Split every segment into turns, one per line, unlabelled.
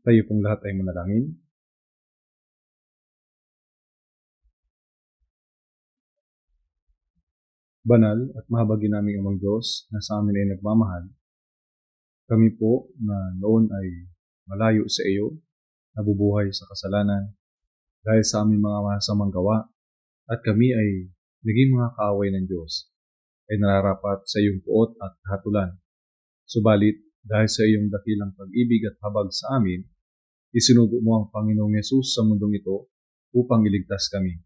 Tayo pong lahat ay manalangin. Banal at mahabagin naming Amang Diyos na sa amin ay nagmamahal, kami po na noon ay malayo sa iyo, nabubuhay sa kasalanan dahil sa aming mga masamang gawa, at kami ay naging mga kaaway ng Diyos, ay nararapat sa iyong puot at kahatulan. Subalit, dahil sa iyong dakilang pag-ibig at habag sa amin, isinugo mo ang Panginoong Yesus sa mundong ito upang iligtas kami.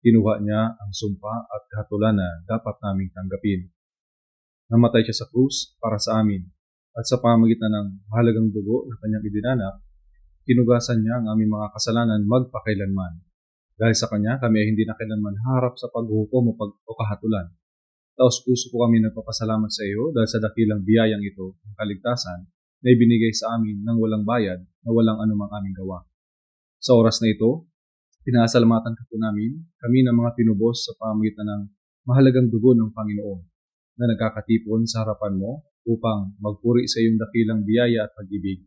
Kinuha niya ang sumpa at kahatulan na dapat naming tanggapin. Namatay siya sa krus para sa amin, at sa pamamagitan ng mahalagang dugo na kanyang idinanak, kinugasan niya ang aming mga kasalanan magpakailanman. Dahil sa kanya, kami ay hindi na kailanman harap sa paghuhukom o kahatulan. Taos puso po kami nagpapasalamat sa iyo dahil sa dakilang biyayang ito, ang kaligtasan, na ibinigay sa amin ng walang bayad na walang anumang aming gawa. Sa oras na ito, pinasalamatan ka po namin, kami na mga tinubos sa pamamagitan ng mahalagang dugo ng Panginoon na nagkakatipon sa harapan mo upang magpuri sa iyong dakilang biyaya at pag-ibig,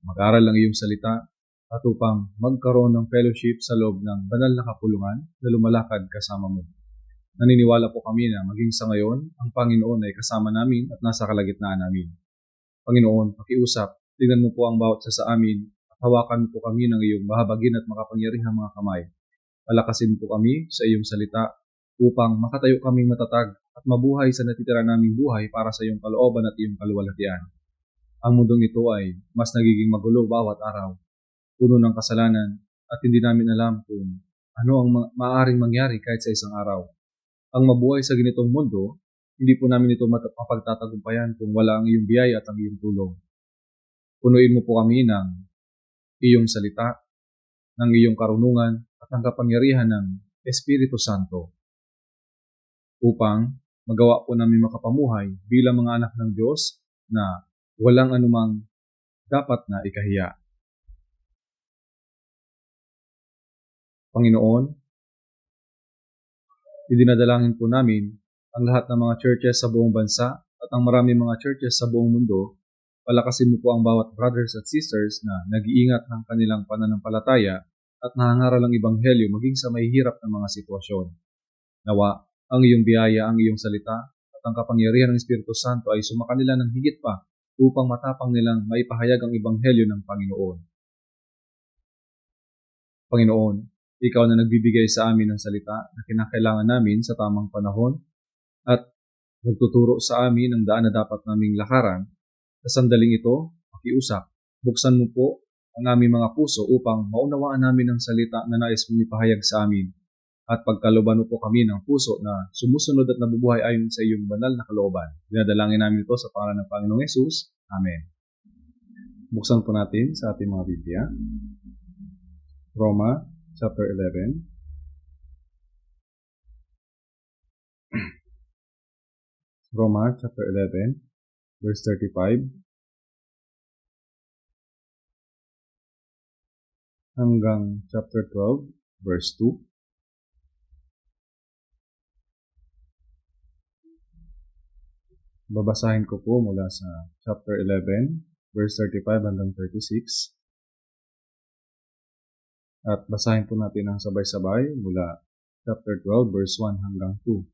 mag-aral ng iyong salita, at upang magkaroon ng fellowship sa loob ng banal na kapulungan na lumalakad kasama mo. Naniniwala po kami na maging sa ngayon, ang Panginoon ay kasama namin at nasa kalagitnaan namin. Panginoon, pakiusap, tingnan mo po ang bawat isa sa amin at hawakan po kami ng iyong mahabagin at makapangyarihang mga kamay. Palakasin po kami sa iyong salita upang makatayo kaming matatag at mabuhay sa natitira naming buhay para sa iyong kalooban at iyong kaluwalhatian. Ang mundong ito ay mas nagiging magulo bawat araw, puno ng kasalanan, at hindi namin alam kung ano ang maaaring mangyari kahit sa isang araw. Ang mabuhay sa ganitong mundo, hindi po namin ito mapagtatagumpayan kung wala ang iyong biyaya at ang iyong tulong. Punuin mo po kami ng iyong salita, ng iyong karunungan, at ng kapangyarihan ng Espiritu Santo upang magawa po namin makapamuhay bilang mga anak ng Diyos na walang anumang dapat na ikahiya. Panginoon, idinadalangin po namin ang lahat ng mga churches sa buong bansa at ang maraming mga churches sa buong mundo. Palakasin mo po ang bawat brothers at sisters na nag-iingat ng kanilang pananampalataya at nangangaral ang Ebanghelyo maging sa mahihirap na mga sitwasyon. Nawa, ang iyong biyaya, ang iyong salita, at ang kapangyarihan ng Espiritu Santo ay sumakanila ng higit pa upang matapang nilang maipahayag ang Ebanghelyo ng Panginoon. Panginoon, ikaw na nagbibigay sa amin ng salita na kinakailangan namin sa tamang panahon at nagtuturo sa amin ng daan na dapat naming lakaran. Sa sandaling ito, pakiusap, buksan mo po ang aming mga puso upang maunawaan namin ang salita na nais mong ipahayag sa amin at pagkalooban mo po kami ng puso na sumusunod at nabubuhay ayon sa iyong banal na kalooban. Dinadalangin namin ito sa pangalan ng Panginoong Yesus. Amen. Buksan po natin sa ating mga Biblia. Roma chapter 11. Roma chapter 11, verse 35 hanggang chapter 12, verse 2. Babasahin ko po mula sa chapter 11, verse 35 hanggang 36. At basahin po natin ang sabay-sabay mula chapter 12, verse 1 hanggang 2.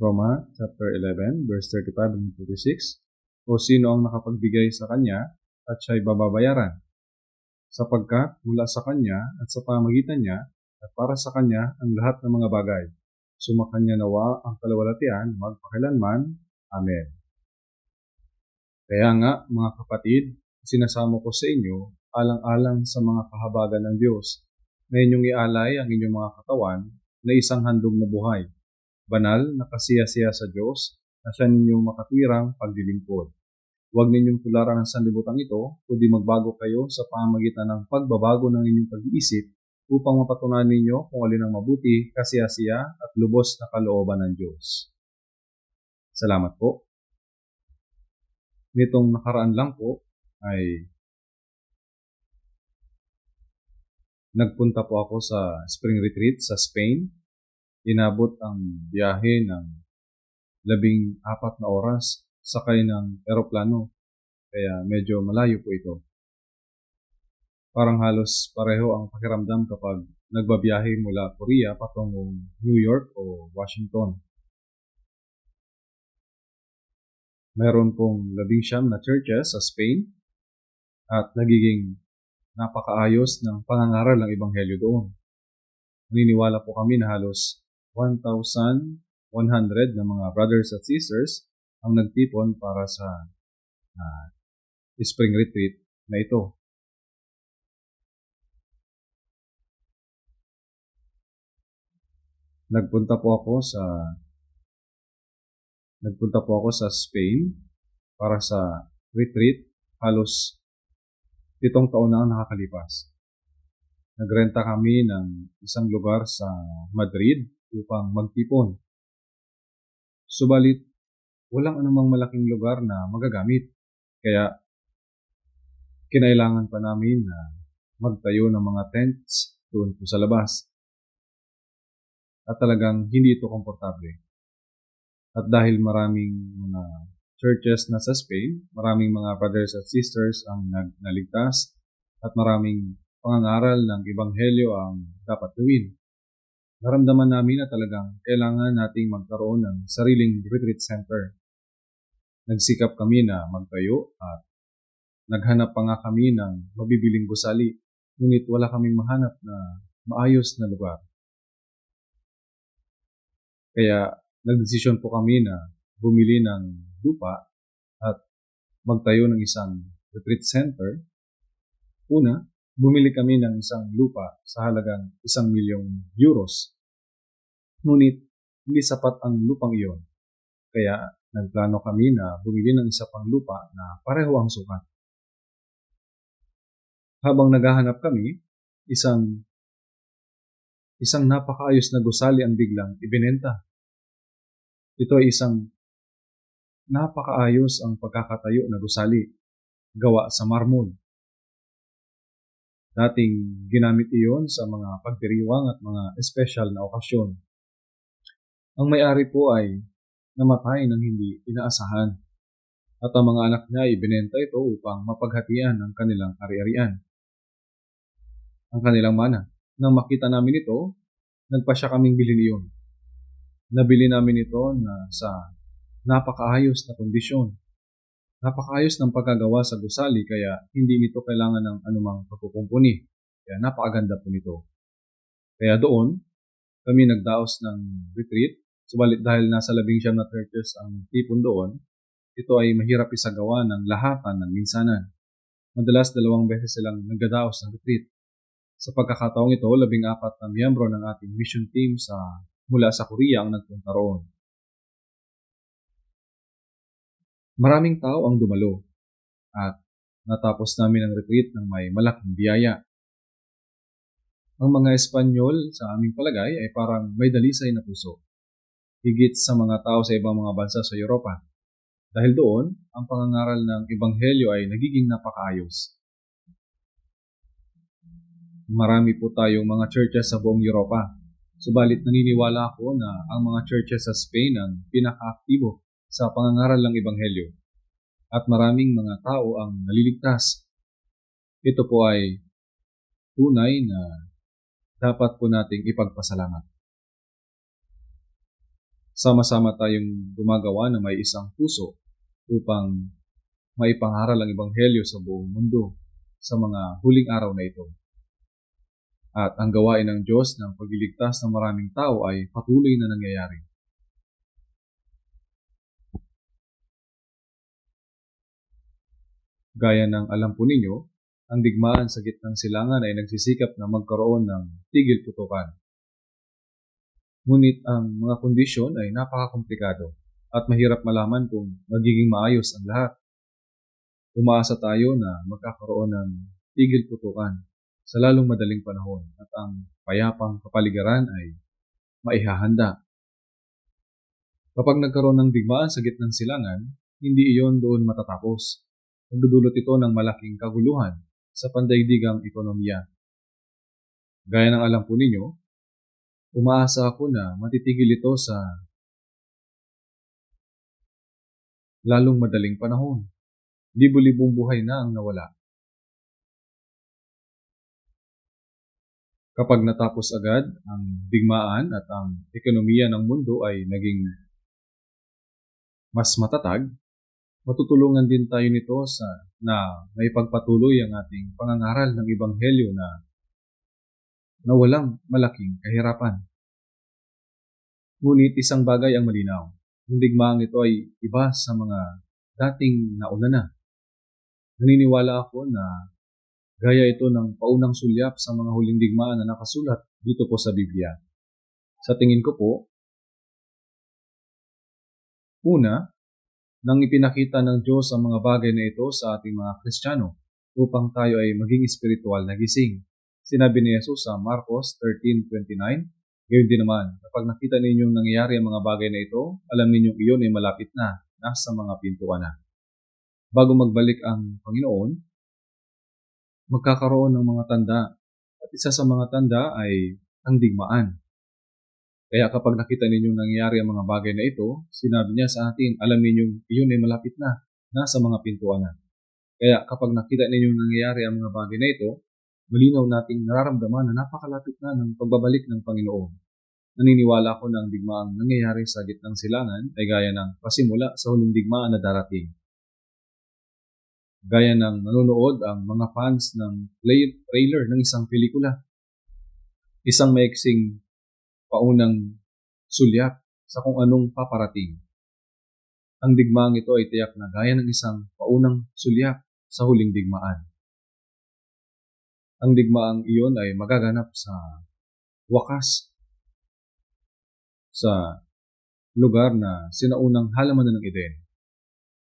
Roma chapter 11, verse 35 hanggang 36. O sino ang nakapagbigay sa kanya at siya'y bababayaran? Sapagkat mula sa kanya at sa pamagitan niya at para sa kanya ang lahat ng mga bagay. Sumakanya nawa ang kaluwalhatian magpakailanman. Amen. Kaya nga, mga kapatid, sinasamo ko sa inyo alang-alang sa mga kahabagan ng Diyos na inyong ialay ang inyong mga katawan na isang handog na buhay, banal na kasiya-siya sa Diyos na siya ninyong makatwirang paglilingkod. Huwag ninyong tularan ang sanlibutan ito, kundi magbago kayo sa pamamagitan ng pagbabago ng inyong pag-iisip upang mapatunayan ninyo kung alin ang mabuti, kasiya-siya at lubos na kalooban ng Diyos. Salamat po. Nitong nakaraan lang po ay nagpunta po ako sa spring retreat sa Spain. Inabot ang biyahe ng 14 na oras sakay ng eroplano, kaya medyo malayo po ito. Parang halos pareho ang pakiramdam kapag nagbabiyahe mula Korea patungong New York o Washington. Meron pong 19 na churches sa Spain at nagiging napakaayos ng pangangaral ng Ebanghelyo doon. Naniniwala po kami na halos 1,100 na mga brothers at sisters ang nagtipon para sa spring retreat na ito. Nagpunta po ako sa Spain para sa retreat. Halos 7 taon na ang nakakalipas. Nagrenta kami ng isang lugar sa Madrid upang magtipon. Subalit, walang anumang malaking lugar na magagamit. Kaya, kinailangan pa namin na magtayo ng mga tents doon po sa labas. At talagang hindi ito komportable. At dahil maraming mga churches na sa Spain, maraming mga brothers at sisters ang naligtas at maraming pangangaral ng Ebanghelyo ang dapat gawin. Naramdaman namin na talagang kailangan nating magkaroon ng sariling retreat center. Nagsikap kami na magtayo at naghanap pa nga kami ng mabibiling gusali, ngunit wala kaming mahanap na maayos na lugar. Kaya nagdesisyon po kami na bumili ng lupa at magtayo ng isang retreat center. Una, bumili kami ng isang lupa sa halagang 1,000,000 euros. Ngunit hindi sapat ang lupang iyon. Kaya nagplano kami na bumili ng isa pang lupa na pareho ang sukat. Habang naghahanap kami, isang napakaayos na gusali ang biglang ibinenta. Ito ay isang napakaayos ang pagkakatayo na gusali, gawa sa marmol. Dating ginamit iyon sa mga pagdiriwang at mga espesyal na okasyon. Ang may-ari po ay namatay ng hindi inaasahan at ang mga anak niya ay ibinenta ito upang mapaghatian ang kanilang ari-arian, ang kanilang mana. Nang makita namin ito, nagpasya kaming bilhin iyon. Nabili namin ito na sa napakaayos na kondisyon. Napakaayos ng pagkagawa sa gusali kaya hindi nito kailangan ng anumang pagkukumpuni. Kaya napakaganda po nito. Kaya doon, kami nagdaos ng retreat. Subalit dahil nasa 19 na churches ang tipon doon, ito ay mahirap isagawa ng lahatan ng minsanan. Madalas 2 beses silang nagdadaos ng retreat. Sa pagkakataong ito, 14 na miyembro ng ating mission team mula sa Korea ang nagpunta roon. Maraming tao ang dumalo at natapos namin ang retreat ng may malaking biyaya. Ang mga Espanyol sa aming palagay ay parang may dalisay na puso, higit sa mga tao sa ibang mga bansa sa Europa. Dahil doon, ang pangangaral ng Ebanghelyo ay nagiging napakaayos. Marami po tayong mga churches sa buong Europa. Subalit naniniwala ako na ang mga churches sa Spain ang pinaka-aktibo sa pangangaral ng Ebanghelyo at maraming mga tao ang naliligtas. Ito po ay tunay na dapat po nating ipagpasalamat. Sama-sama tayong gumagawa na may isang puso upang maipangaral ang Ebanghelyo sa buong mundo sa mga huling araw na ito. At ang gawain ng Diyos ng pagliligtas ng maraming tao ay patuloy na nangyayari. Gaya ng alam po ninyo, ang digmaan sa gitnang silangan ay nagsisikap na magkaroon ng tigil putukan. Ngunit ang mga kondisyon ay napakakomplikado at mahirap malaman kung magiging maayos ang lahat. Umaasa tayo na magkakaroon ng tigil putukan sa lalong madaling panahon at ang payapang kapaligiran ay maihahanda. Kapag nagkaroon ng digmaan sa gitnang silangan, hindi iyon doon matatapos. Magdudulot ito ng malaking kaguluhan sa pandaigdigang ekonomiya. Gaya ng alam po ninyo, umaasa ako na matitigil ito sa lalong madaling panahon. Libo-libong buhay na ang nawala. Kapag natapos agad ang digmaan at ang ekonomiya ng mundo ay naging mas matatag, matutulungan din tayo nito na maipagpatuloy ang ating pangangaral ng Ebanghelyo na walang malaking kahirapan. Ngunit isang bagay ang malinaw. Ang digmaang ito ay iba sa mga dating nauna na. Naniniwala ako na gaya ito ng paunang sulyap sa mga huling digmaan na nakasulat dito po sa Biblia. Sa tingin ko po, una, nang ipinakita ng Diyos ang mga bagay na ito sa ating mga Kristiyano upang tayo ay maging espiritual na gising. Sinabi ni Jesus sa Marcos 13:29, gayon din naman, kapag nakita ninyong nangyayari ang mga bagay na ito, alam ninyong iyon ay malapit na, nasa mga pintuan na. Bago magbalik ang Panginoon, magkakaroon ng mga tanda. At isa sa mga tanda ay ang digmaan. Kaya kapag nakita ninyong nangyayari ang mga bagay na ito, sinabi niya sa atin, alam ninyong iyon ay malapit na, nasa mga pintuan na. Kaya kapag nakita ninyong nangyayari ang mga bagay na ito, malinaw nating nararamdaman na napakalapit na ng pagbabalik ng Panginoon. Naniniwala ako na ang digmaang nangyayari sa gitnang silangan ay gaya ng pasimula sa huling digmaan na darating. Gaya ng nanonood ang mga fans ng trailer ng isang pelikula. Isang maiksing paunang sulyap sa kung anong paparating. Ang digmaang ito ay tiyak na gaya ng isang paunang sulyap sa huling digmaan. Ang digmaang iyon ay magaganap sa wakas sa lugar na sinaunang halamanan ng Eden,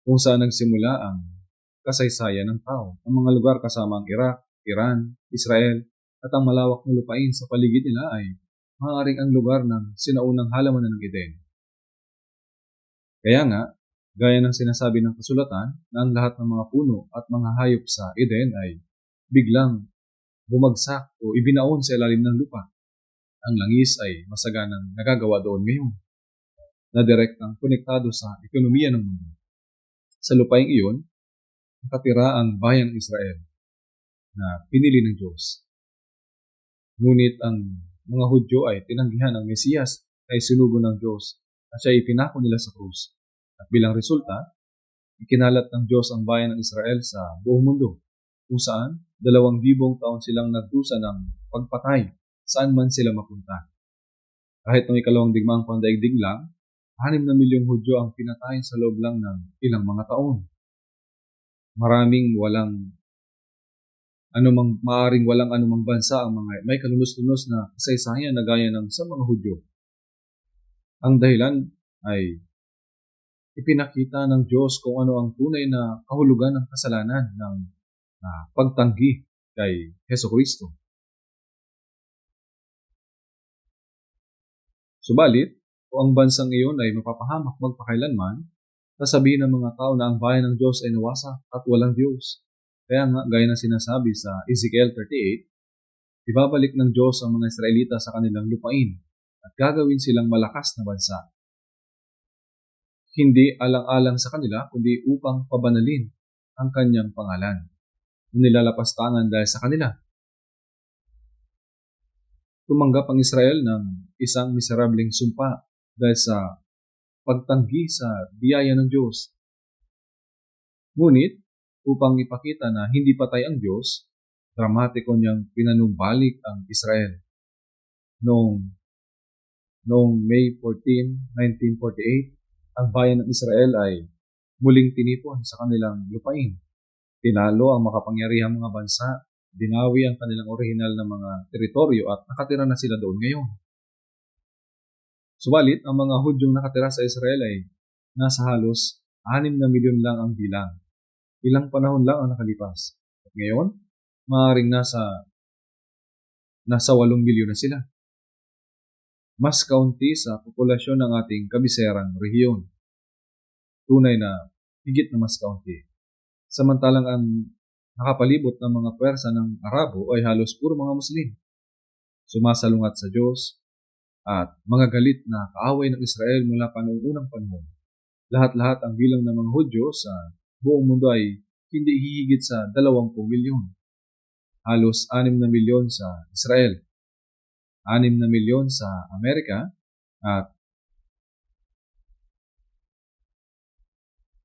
kung saan nagsimula ang kasaysayan ng tao. Ang mga lugar kasama ang Iraq, Iran, Israel, at ang malawak na lupain sa paligid nila ay maaaring ang lugar ng sinaunang halamanan ng Eden. Kaya nga, gaya ng sinasabi ng kasulatan na ang lahat ng mga puno at mga hayop sa Eden ay biglang bumagsak o ibinaon sa ilalim ng lupa. Ang langis ay masaganang nagagawa doon ngayon, na direktang konektado sa ekonomiya ng mundo. Sa lupaing iyon, nakatira ang bayan ng Israel na pinili ng Diyos. Ngunit ang mga Hudyo ay tinanggihan ang Mesiyas ay sinugo ng Diyos at siya ipinako nila sa krus. At bilang resulta, ikinalat ng Diyos ang bayan ng Israel sa buong mundo, kung saan 2,000 taon silang nagdusa ng pagpatay saan man sila mapunta. Kahit noong ikalawang digmaang pandaigdig lang, 6 na milyong Hudyo ang pinatay sa loob lang ng ilang mga taon. Maaring walang anumang bansa ang mga may kalunos-lunos na kasaysayan na gaya ng sa mga Hudyo. Ang dahilan ay ipinakita ng Diyos kung ano ang tunay na kahulugan ng kasalanan ng pagtanggi kay Hesukristo. Subalit, kung ang bansang iyon ay mapapahamak magpakailanman, sasabihin ng mga tao na ang bayan ng Diyos ay nawasak at walang Diyos. Kaya nga, gaya na sinasabi sa Ezekiel 38, ibabalik ng Diyos ang mga Israelita sa kanilang lupain at gagawin silang malakas na bansa. Hindi alang-alang sa kanila, kundi upang pabanalin ang kanyang pangalan. Nilalapastangan dahil sa kanila. Tumanggap ang Israel ng isang miserableng sumpa dahil sa pagtanggi sa biyaya ng Diyos. Ngunit, upang ipakita na hindi patay ang Diyos, dramatiko niyang pinanumbalik ang Israel. Noong May 14, 1948, ang bayan ng Israel ay muling tinipon sa kanilang lupain. Tinalo ang makapangyarihang mga bansa, dinawi ang kanilang orihinal na mga teritoryo at nakatira na sila doon ngayon. Subalit, ang mga Hudyong nakatira sa Israel ay nasa halos 6 na milyon lang ang bilang. Ilang panahon lang ang nakalipas. At ngayon, maaaring nasa 8 milyon na sila. Mas kaunti sa populasyon ng ating kabiserang rehiyon. Tunay na higit na mas kaunti. Samantalang ang nakapalibot ng mga pwersa ng Arabo ay halos puro mga Muslim. Sumasalungat sa Diyos at mga galit na kaaway ng Israel mula pa noong unang panahon. Lahat-lahat ang bilang ng mga Hudyo sa buong mundo ay hindi hihigit sa 20 milyon. Halos 6 na milyon sa Israel, 6 na milyon sa Amerika, at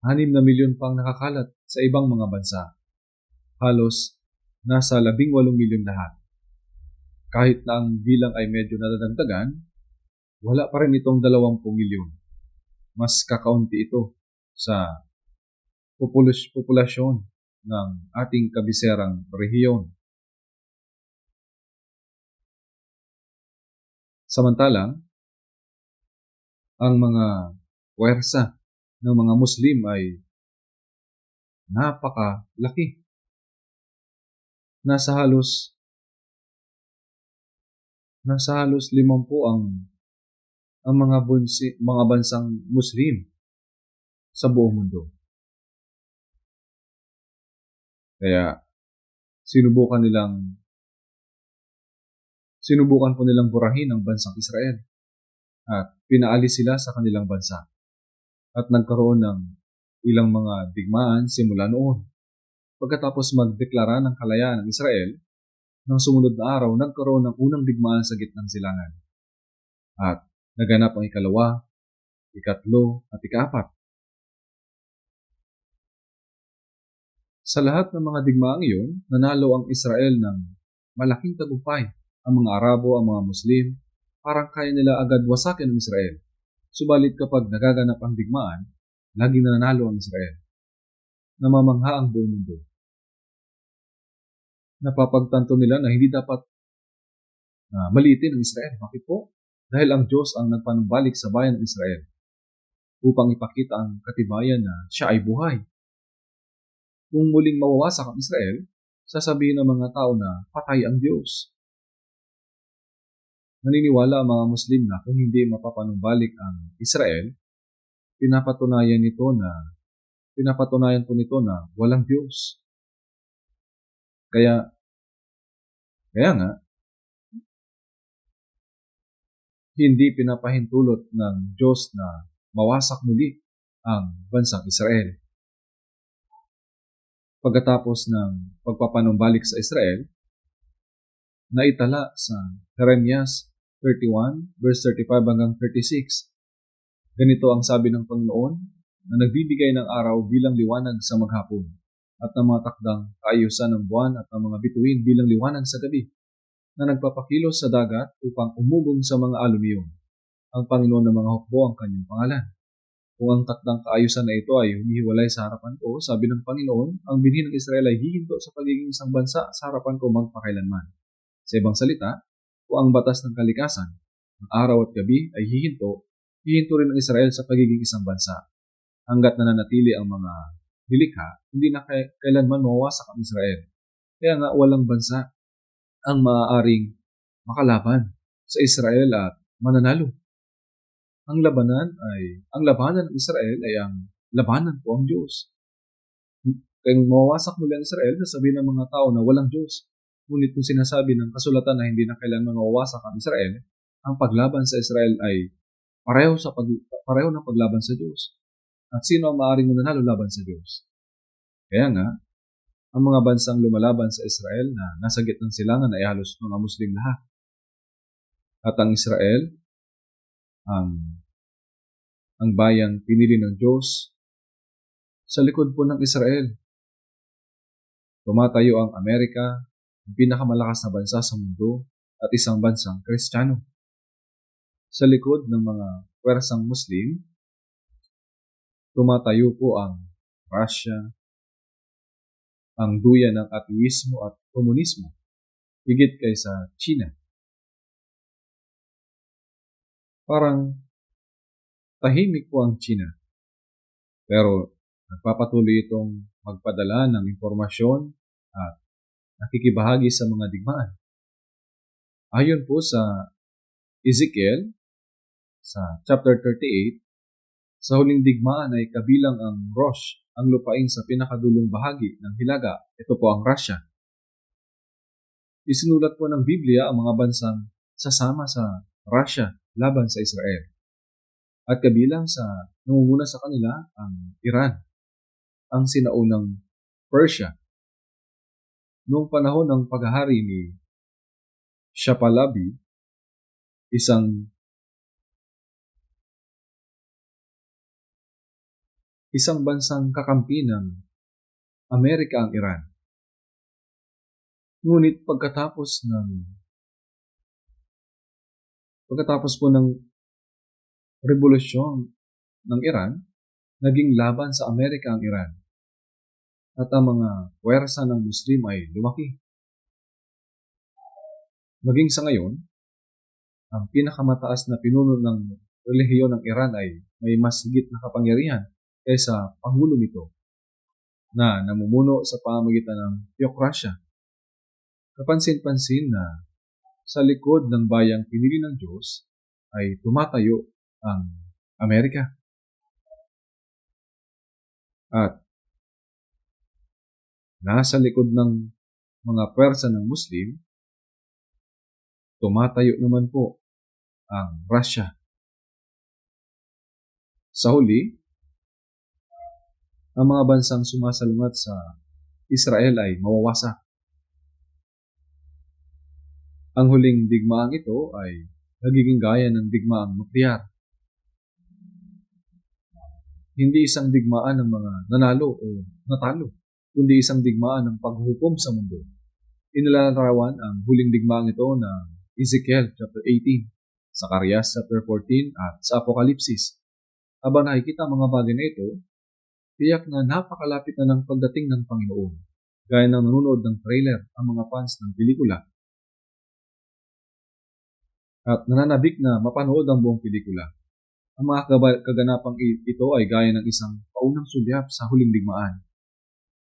6 na milyon pang nakakalat sa ibang mga bansa. Halos nasa 18 milyon lahat. Kahit na ang bilang ay medyo nadadagdagan, wala pa rin itong 20 milyon. Mas kakaunti ito sa populasyon ng ating kabiserang rehiyon. Samantalang, ang mga puwersa ng mga Muslim ay napakalaki. Nasa halos 50 ang mga bansang Muslim sa buong mundo. Kaya sinubukan po nilang burahin ang bansang Israel at pinaalis sila sa kanilang bansa at nagkaroon ng ilang mga digmaan simula noon. Pagkatapos magdeklara ng kalayaan ng Israel, nang sumunod na araw, nagkaroon ng unang digmaan sa gitnang silangan. At naganap ang ikalawa, ikatlo, at ika-4. Sa lahat ng mga digmaang iyon, nanalo ang Israel ng malaking tagumpay. Ang mga Arabo, ang mga Muslim, parang kaya nila agad wasakin ang Israel. Subalit kapag nagaganap ang digmaan, laging nananalo ang Israel. Namamangha ang buong mundo. Napapagtanto nila na hindi dapat maliitin ang Israel. Bakit po? Dahil ang Diyos ang nagpanumbalik sa bayan ng Israel upang ipakita ang katibayan na siya ay buhay. Kung muling mawawasak ang Israel, sasabihin ng mga tao na patay ang Diyos. Naniniwala ang mga Muslim na kung hindi mapapanumbalik ang Israel, pinapatunayan po nito na walang Diyos. Kaya nga, hindi pinapahintulot ng Diyos na mawasak muli ang bansang Israel. Pagkatapos ng pagpapanumbalik sa Israel, naitala sa Jeremias 31, verse 35 hanggang 36. Ganito ang sabi ng Panginoon na nagbibigay ng araw bilang liwanag sa maghapon at ng mga takdang kaayusan ng buwan at ng mga bituin bilang liwanag sa gabi, na nagpapakilos sa dagat upang umugong sa mga alumiyon. Ang Panginoon ng mga hukbo ang kanyang pangalan. Kung ang takdang kaayusan na ito ay humihiwalay sa harapan ko, sabi ng Panginoon, ang binhi ng Israel ay hihinto sa pagiging isang bansa sa harapan ko magpakailanman. Sa ibang salita, kung ang batas ng kalikasan, ng araw at gabi ay hihinto rin ang Israel sa pagiging isang bansa. Hanggat nananatili ang mga nilikha, hindi na kailanman mawawasak ang Israel. Kaya nga walang bansa ang maaaring makalaban sa Israel at mananalo. Ang labanan ng Israel ay ang labanan po ang Diyos. Kaya mawawasak muli ang Israel, sasabihin ng mga tao na walang Diyos. Ngunit kung sinasabi ng kasulatan na hindi na kailanman mawawasak ang Israel, ang paglaban sa Israel ay pareho ng paglaban sa Diyos. At sino ang maaaring mananalo laban sa Diyos? Kaya nga, ang mga bansang lumalaban sa Israel na nasa gitnang silangan ay halos mga Muslim lahat. At ang Israel, ang bayang pinili ng Diyos, sa likod po ng Israel, tumatayo ang Amerika, ang pinakamalakas na bansa sa mundo at isang bansang Kristiyano. Sa likod ng mga pwersang Muslim, tumatayo po ang Russia, ang duyan ng ateismo at komunismo, higit kaysa China. Parang tahimik po ang China, pero nagpapatuloy itong magpadala ng impormasyon at nakikibahagi sa mga digmaan. Ayon po sa Ezekiel, sa chapter 38, sa huling digmaan ay kabilang ang Rosh, ang lupain sa pinakadulong bahagi ng hilaga. Ito po ang Russia. Isinulat po ng Biblia ang mga bansang sasama sa Russia laban sa Israel. At kabilang sa Nangunguna sa kanila ang Iran, ang sinaunang Persia. Noong panahon ng paghahari ni Shah Pahlavi, isang bansang kakampi ng Amerika ang Iran. Ngunit pagkatapos po ng revolusyon ng Iran, naging laban sa Amerika ang Iran. At ang mga puwersa ng Muslim ay lumaki. Maging sa ngayon, ang pinakamataas na pinuno ng relihiyon ng Iran ay may mas higit na kapangyarihan kaysa pangulo nito na namumuno sa pamamagitan ng theocracia. Kapansin-pansin na sa likod ng bayang pinili ng Diyos ay tumatayo ang Amerika. At nasa likod ng mga puwersa ng Muslim, tumatayo naman po ang Russia. Sa huli, ang mga bansang sumasalungat sa Israel ay mawawasak. Ang huling digmaang ito ay nagiging gaya ng digmaang nuklear. Hindi isang digmaan ng mga nanalo o natalo, kundi isang digmaan ng paghukom sa mundo. Inilalarawan ang huling digmaang ito ng Ezekiel chapter 18, Zacarias chapter 14 at sa Apokalipsis. Habang nakikita ang mga bagay na ito, tiyak na napakalapit na ng pagdating ng Panginoon. Gaya ng nanonood ng trailer ang mga fans ng pelikula. At nananabik na mapanood ang buong pelikula. Ang mga kaganapang ito ay gaya ng isang paunang sulyap sa huling digmaan.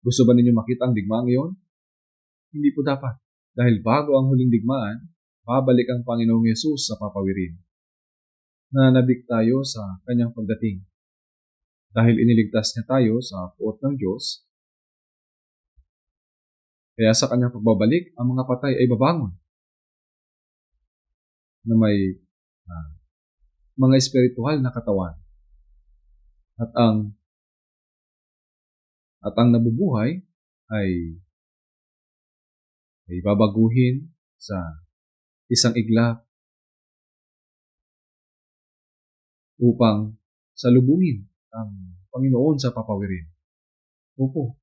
Gusto ba ninyo makita ang digmaan ngayon? Hindi po dapat. Dahil bago ang huling digmaan, babalik ang Panginoong Yesus sa papawirin. Nananabik tayo sa kanyang pagdating. Dahil iniligtas niya tayo sa puot ng Diyos, kaya sa kanyang pagbabalik, ang mga patay ay babangon na may mga espiritual na katawan. At ang nabubuhay ay babaguhin sa isang iglap upang salubungin ang Panginoon sa papawirin. Opo.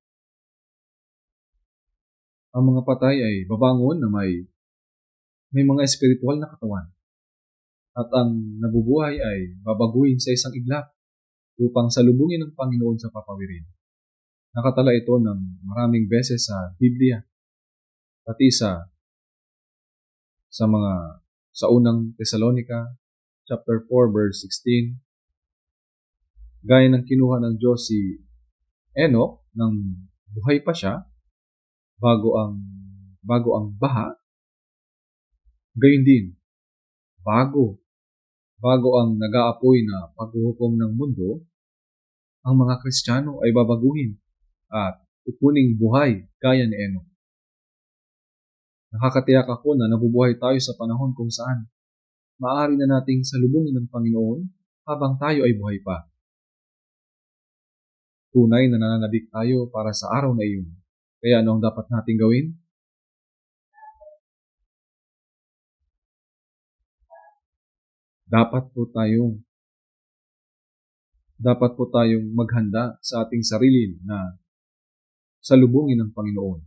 Ang mga patay ay babangon na may mga espiritual na katawan. At ang nabubuhay ay babaguhin sa isang iglap upang salubungin ng Panginoon sa papawirin. Nakatala ito ng maraming beses sa Biblia, pati sa unang Thessalonica, chapter 4, verse 16. Gaya ng kinuha ng Diyos si Enoch nang buhay pa siya, bago ang baha, gayon din, bago ang nag-aapoy na paghuhukom ng mundo, ang mga Kristiyano ay babaguhin at kukuning buhay gaya ni Enoch. Nakakatiyak ako na nabubuhay tayo sa panahon kung saan maaari na nating salubungin ng Panginoon habang tayo ay buhay pa. Tunay na nananabik tayo para sa araw na iyon. Kaya ano ang dapat nating gawin? Dapat po tayong maghanda sa ating sarili na salubungin ng Panginoon.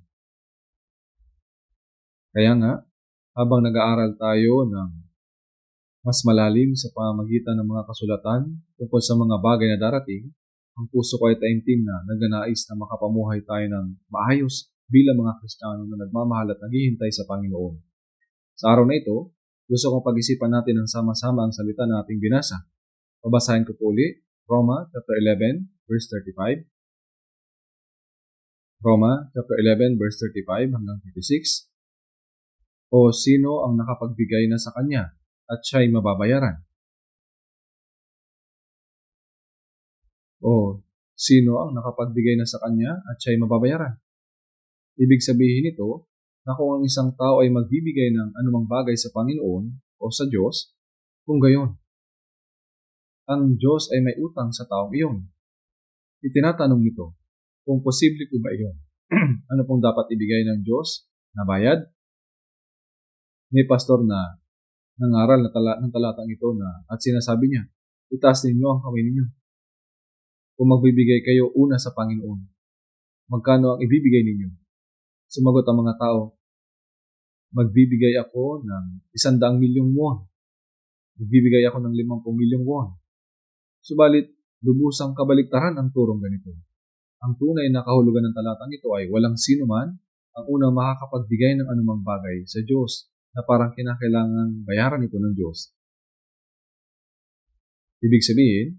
Kaya nga, habang nag-aaral tayo ng mas malalim sa pamamagitan ng mga kasulatan tungkol sa mga bagay na darating, ang puso ko ay taimtim na nagnanais na makapamuhay tayo ng maayos bilang mga Kristiyano na nagmamahal at naghihintay sa Panginoon. Sa araw na ito, gusto kong pag-isipan natin ng sama-sama ang salita na ating binasa. Babasahin ko po ulit, Roma chapter 11, verse 35. Roma chapter 11, verse 35 hanggang 36. O sino ang nakapagbigay na sa kanya at siya'y mababayaran? O sino ang nakapagbigay na sa kanya at siya'y mababayaran? Ibig sabihin nito na kung ang isang tao ay magbibigay ng anumang bagay sa Panginoon o sa Diyos, kung gayon, ang Diyos ay may utang sa taong iyon. Itinatanong nito, kung posible po ba iyon? Ano pong dapat ibigay ng Diyos na bayad? May pastor na nangaral ng talatang ito at sinasabi niya, itaas ninyo ang kamay ninyo. Kung magbibigay kayo una sa Panginoon, magkano ang ibibigay ninyo? Sumagot ang mga tao, magbibigay ako ng 100 milyong won. Magbibigay ako ng 50 milyong won. Subalit, lubusang kabaliktaran ang turong ganito. Ang tunay na kahulugan ng talatang ito ay walang sino man ang unang makakapagbigay ng anumang bagay sa Diyos na parang kinakailangan bayaran ito ng Diyos. Ibig sabihin,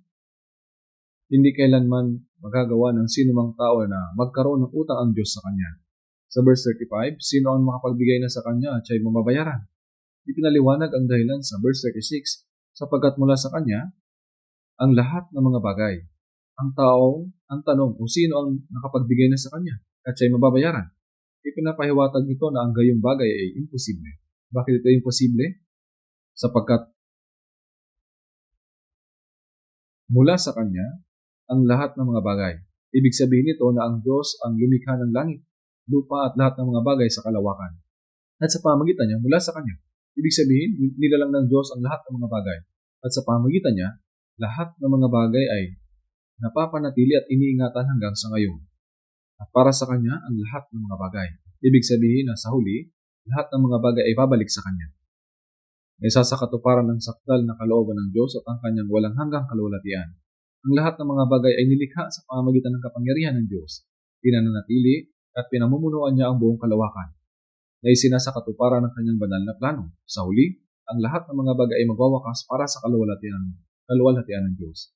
hindi kailanman magagawa ng sino mang tao na magkaroon ng utang ang Diyos sa Kanya. Sa verse 35, sino ang makapagbigay na sa Kanya at siya'y mababayaran? Ipinaliwanag ang dahilan sa verse 36, sapagkat mula sa Kanya, ang lahat ng mga bagay. Ang tanong kung sino ang nakapagbigay na sa Kanya at siya'y mababayaran. Ipinapahiwatag ito na ang gayong bagay ay imposible. Bakit ito imposible? Sapagkat mula sa Kanya ang lahat ng mga bagay. Ibig sabihin nito na ang Diyos ang lumikha ng langit, lupa at lahat ng mga bagay sa kalawakan. At sa pamagitan niya, mula sa Kanya. Ibig sabihin, nilalang ng Diyos ang lahat ng mga bagay. At sa pamagitan niya, lahat ng mga bagay ay napapanatili at iniingatan hanggang sa ngayon. At para sa Kanya ang lahat ng mga bagay. Ibig sabihin na sa huli, lahat ng mga bagay ay babalik sa Kanya. Isa sa katuparan ng sakdal na kalooban ng Diyos at ang Kanyang walang hanggang kalulatian. Ang lahat ng mga bagay ay nilikha sa pamamagitan ng kapangyarihan ng Diyos. Pinananatili at pinamumunuan niya ang buong kalawakan na isinasa katuparan ng Kanyang banal na plano. Sa huli, ang lahat ng mga bagay ay magwawakas para sa kaluwalhatian ng Diyos.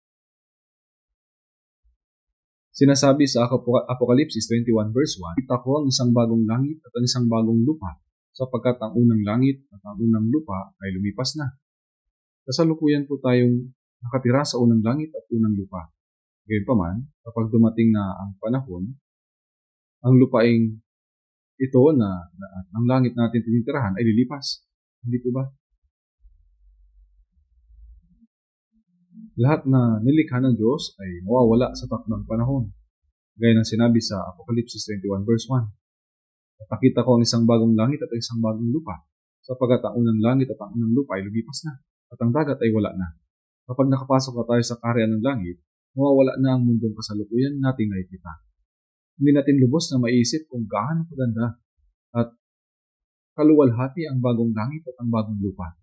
Sinasabi sa Apokalipsis 21 verse 1, kita ko ang isang bagong langit at ang isang bagong lupa, sapagkat ang unang langit at ang unang lupa ay lumipas na. Kasalukuyan po tayong nakatira sa unang langit at unang lupa. Gayunpaman, kapag dumating na ang panahon, ang lupaing ito na ang langit natin tinitirahan ay lilipas. Hindi po ba? Lahat na nilikha ng Diyos ay mawawala sa takdang panahon. Gaya ng sinabi sa Apokalipsis 21 verse 1. Nakita ko ang isang bagong langit at isang bagong lupa, sapagkat ang unang langit at ang unang lupa ay lumipas na, at ang dagat ay wala na. Kapag nakapasok na tayo sa kaharian ng langit, mawawala na ang mundong kasalukuyan nating nakikita. Hindi natin lubos na maiisip kung gaano kaganda at kaluwalhati ang bagong langit at ang bagong lupa.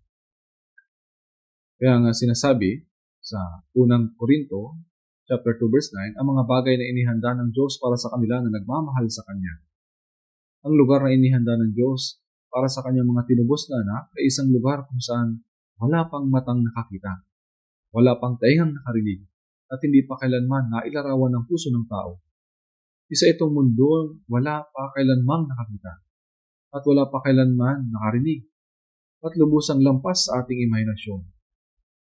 Kaya nga sinasabi sa unang Korinto, chapter 2 verse 9, ang mga bagay na inihanda ng Diyos para sa kanila na nagmamahal sa Kanya. Ang lugar na inihanda ng Diyos para sa Kanyang mga tinubos na anak ay isang lugar kung saan wala pang matang nakakita, wala pang taingang nakarinig, at hindi pa kailanman nailarawan ng puso ng tao. Isa itong mundo wala pa kailanmang nakakita, at wala pa kailanman nakarinig, at lubusang lampas sa ating imahinasyon.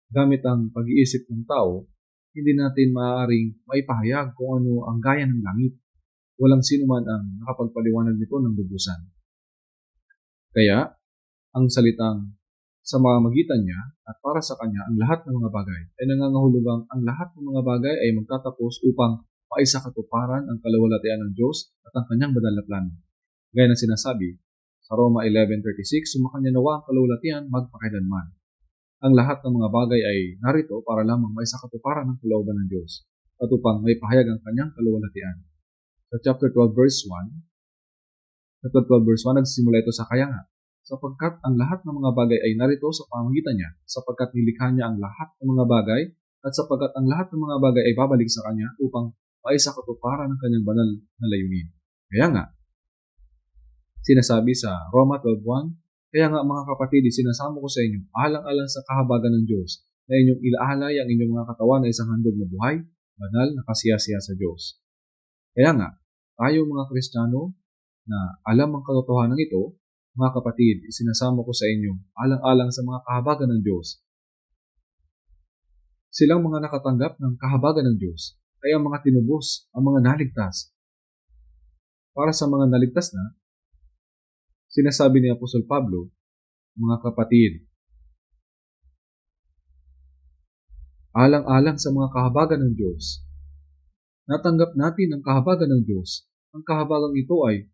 Gamit ang pag-iisip ng tao, hindi natin maaaring maipahayag kung ano ang gaya ng langit. Walang sino man ang nakapagpaliwanag nito ng lubusan. Kaya, ang salitang sa mamamagitan niya at para sa Kanya ang lahat ng mga bagay ay nangangahulugang ang lahat ng mga bagay ay magtatapos upang maisakatuparan ang kaluwalhatian ng Diyos at ang Kanyang banal na plano. Gaya ng sinasabi sa Roma 11:36, sumakanya nawa ang kaluwalhatian magpakailanman. Ang lahat ng mga bagay ay narito para lamang maisakatuparan ng kalooban ng Diyos at upang may pahayag ang Kanyang kaluwalhatian. Sa chapter 12 verse 1, nagsimula ito sa kaya nga, sapagkat ang lahat ng mga bagay ay narito sa pamamagitan niya, sapagkat nilikha niya ang lahat ng mga bagay, at sapagkat ang lahat ng mga bagay ay babalik sa Kanya upang maisakatuparan ng Kanyang banal na layunin. Kaya nga, sinasabi sa Roma 12:1, kaya nga mga kapatid, sinasamo ko sa inyo, alang-alang sa kahabagan ng Diyos, na inyong ilaalay ang inyong mga katawan na isang handog na buhay, banal na kasiyasiya sa Diyos. Kaya nga, tayo mga Kristiyano na alam ang katotohanan ito, mga kapatid, isinasamo ko sa inyo, alang-alang sa mga kahabagan ng Diyos. Silang mga nakatanggap ng kahabagan ng Diyos, ay ang mga tinubos, ang mga naligtas. Para sa mga naligtas na, sinasabi ni Apostol Pablo, mga kapatid, alang-alang sa mga kahabagan ng Diyos. Natanggap natin ang kahabagan ng Diyos. Ang kahabagang ito ay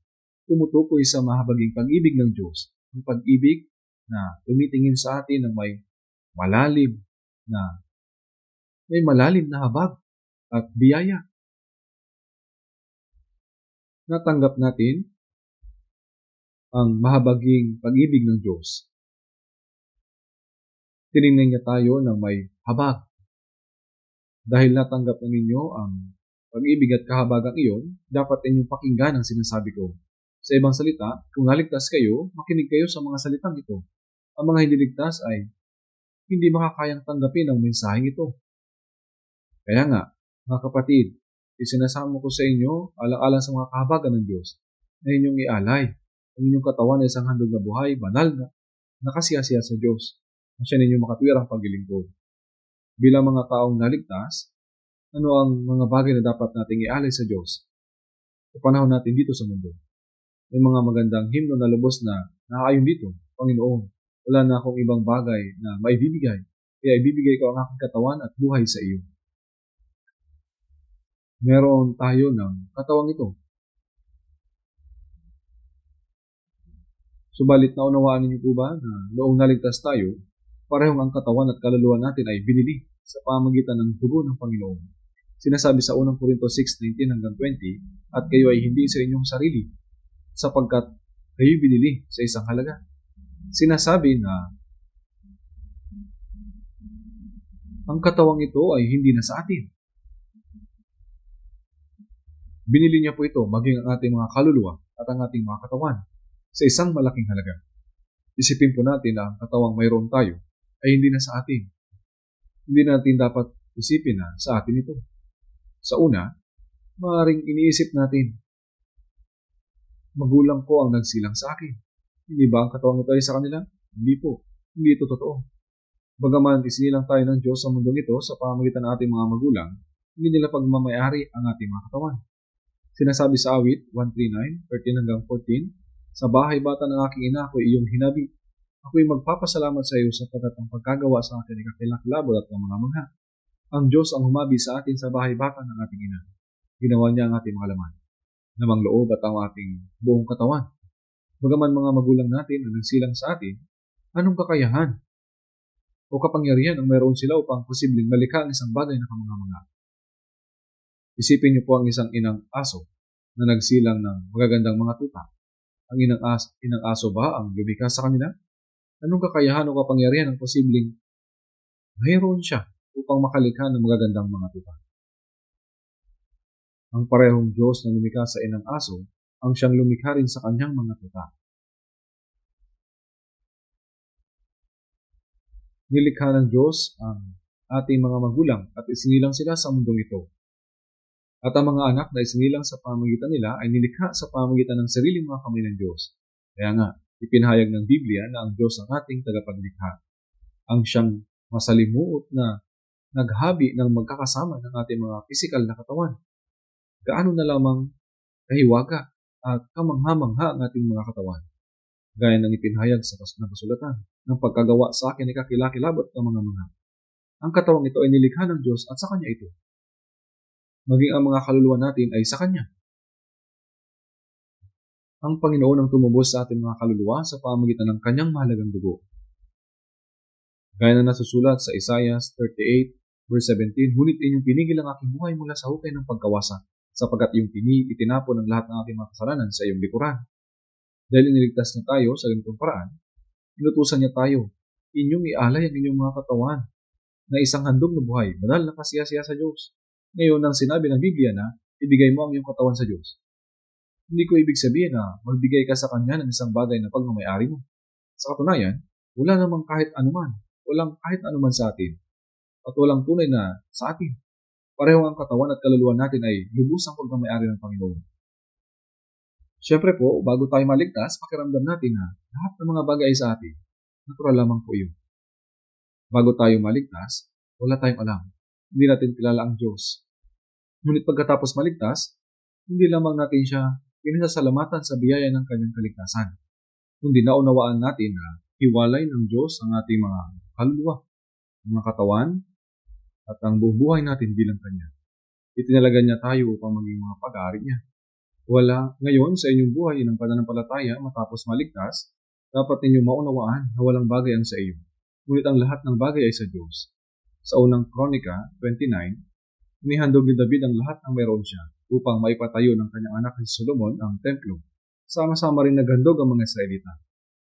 tumutukoy sa mahabaging pag-ibig ng Diyos. Ang pag-ibig na tumitingin sa atin ng may malalim na habag at biyaya. Natanggap natin ang mahabaging pag-ibig ng Diyos. Tinignan niya tayo ng may habag. Dahil natanggap na ninyo ang pag-ibig at kahabagang iyon, dapat inyong pakinggan ang sinasabi ko. Sa ibang salita, kung naligtas kayo, makinig kayo sa mga salitang ito. Ang mga hindi ligtas ay hindi makakayang tanggapin ang mensaheng ito. Kaya nga, mga kapatid, isinasama ko sa inyo alang-alang sa mga kahabagan ng Diyos na inyong ialay ang inyong katawan ay isang handog na buhay, banal na nakasiyasiya sa Diyos na siya ninyong makatwirang paglilingkod. Bilang mga taong naligtas, ano ang mga bagay na dapat nating ialay sa Diyos sa panahon natin dito sa mundo? May mga magandang himno na lubos na nakaayon dito. Panginoon, wala na akong ibang bagay na maibibigay, kaya ibibigay ko ang aking katawan at buhay sa iyo. Meron tayo ng katawang ito. Subalit naunawaan niyo po ba na noong naligtas tayo, parehong ang katawan at kaluluwa natin ay binili sa pamamagitan ng dugo ng Panginoon. Sinasabi sa 1 Corinto 6:19 hanggang 20, at kayo ay hindi sa inyong sarili, sapagkat kayo binili sa isang halaga. Sinasabi na ang katawang ito ay hindi na sa atin. Binili niya po ito maging ang ating mga kaluluwa at ang ating mga katawan sa isang malaking halaga. Isipin po natin na ang katawang mayroon tayo ay hindi na sa atin. Hindi natin dapat isipin na sa atin ito. Sa una, maaaring iniisip natin, magulang ko ang nagsilang sa akin. Hindi ba ang katawang ito ay sa kanila? Hindi po. Hindi ito totoo. Bagaman isinilang tayo ng Diyos sa mundong ito sa pamamagitan ng ating mga magulang, hindi nila pagmamayari ang ating mga katawan. Sinasabi sa awit 139, 13 hanggang 14, sa bahay bata ng aking ina ako'y iyong hinabi. Ako'y magpapasalamat sa iyo sapagkat ang pagkagawa sa akin ay kakilakilabot at kamangha-mangha. Ang Diyos ang humabi sa atin sa bahay bata ng ating ina. Ginawa niya ang ating mga laman, namang loob at ang ating buong katawan. Bagaman mga magulang natin ang nagsilang sa atin, anong kakayahan o kapangyarihan ang mayroon sila upang posibleng malikha ang isang bagay na kamangha-mangha? Isipin niyo po ang isang inang aso na nagsilang ng magagandang mga tuta. Ang inang aso ba ang lumikha sa kanila? Anong kakayahan o kapangyarihan ang posibleng mayroon siya upang makalikha ng magagandang mga tuta? Ang parehong Diyos na lumikha sa inang aso ang siyang lumikha rin sa kanyang mga tuta. Nilikha ng Diyos ang ating mga magulang at isinilang sila sa mundong ito. At ang mga anak na isinilang sa pamamagitan nila ay nilikha sa pamamagitan ng sariling mga kamay ng Diyos. Kaya nga, ipinahayag ng Biblia na ang Diyos ang ating tagapaglikha. Ang siyang masalimuot na naghabi ng magkakasama ng ating mga pisikal na katawan. Gaano na lamang kahiwaga at kamangha-mangha ang ating mga katawan. Gaya ng ipinahayag sa kasulatan ng pagkagawa sa akin ay kakilakilabot ng mga mga. Ang katawang ito ay nilikha ng Diyos at sa Kanya ito. Maging ang mga kaluluwa natin ay sa Kanya. Ang Panginoon ang tumubos sa ating mga kaluluwa sa pamamagitan ng Kanyang mahalagang dugo. Gaya na nasusulat sa Isaiah 38, verse 17, ngunit inyong pinigil ang aking buhay mula sa hukay ng pagkawasa, sapagkat iyong itinapon ang lahat ng ating mga kasalanan sa iyong likuran. Dahil iniligtas na tayo sa ganitong paraan, inutusan niya tayo, inyong ialay ang inyong mga katawan na isang handog na buhay, banal na kasiyasiya sa Diyos. Ngayon, nang sinabi ng Biblia na ibigay mo ang iyong katawan sa Diyos, hindi ko ibig sabihin na magbigay ka sa Kanya ng isang bagay na pagmamayari mo. Sa katunayan, wala namang kahit anuman, walang kahit anuman sa atin, at walang tunay na sa atin. Pareho ang katawan at kaluluwa natin ay lubusang pagmamayari ng Panginoon. Siyempre po, bago tayo maligtas, pakiramdam natin na lahat ng mga bagay ay sa atin. Natural lamang po yun. Bago tayo maligtas, wala tayong alam. Hindi natin kilala ang Diyos. Ngunit pagkatapos maligtas, hindi lamang natin siya pinasasalamatan sa biyaya ng kanyang kaligtasan, kundi naunawaan natin na hiwalay ng Diyos ang ating mga kaluluwa, mga katawan, at ang buong buhay natin bilang Kanya. Itinalaga niya tayo upang maging mga pag-aari niya. Wala ngayon sa inyong buhay ng pananampalataya matapos maligtas, dapat ninyong maunawaan na walang bagay ang sa iyo. Ngunit ang lahat ng bagay ay sa Diyos. Sa unang Kronika 29, inihandog ni David ang lahat ng mayroon siya upang maipatayo ng kanyang anak si Solomon ang templo. Sama-sama rin naghandog ang mga Israelita.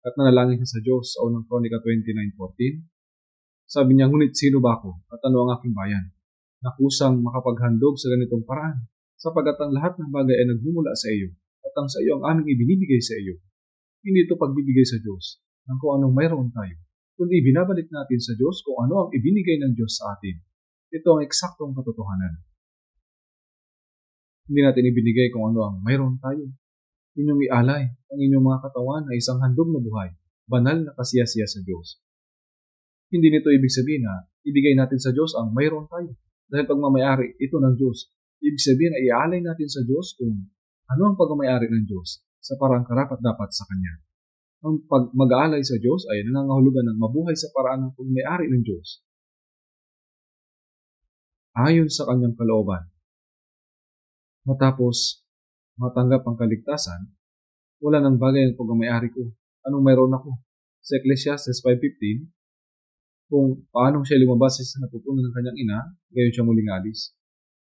At nanalangin siya sa Diyos sa unang Kronika 29:14. Sabi niya, ngunit sino ba ako at ano ang aking bayan? Nakusang makapaghandog sa ganitong paraan, sapagat ang lahat ng bagay ay nagmumula sa iyo, at ang sa iyo ang aming ibinibigay sa iyo. Hindi ito pagbibigay sa Diyos ng kung anong mayroon tayo, kundi binabalik natin sa Diyos kung ano ang ibinigay ng Diyos sa atin. Ito ang eksaktong katotohanan. Hindi natin ibinigay kung ano ang mayroon tayo. Inyong ialay ang inyong mga katawan na isang handog na buhay, banal na kasiyasiya sa Diyos. Hindi nito ibig sabihin na ibigay natin sa Diyos ang mayroon tayo. Dahil pagmamayari ito ng Diyos, ibig sabihin na ialay natin sa Diyos kung ano ang pagmamayari ng Diyos sa parang karapat-dapat sa Kanya. Ang mag-aalay sa Diyos ay nangangahulugan ng mabuhay sa paraan ng pagmamayari ng Diyos. Ayon sa Kanyang kalooban. Matapos matanggap ang kaligtasan, wala nang bagay ang pagmamayari ko. Anong mayroon ako? Sa Ecclesiastes 5:15, kung paanong siya lumabas sa napupunan ng kanyang ina, gayon siya muling alis.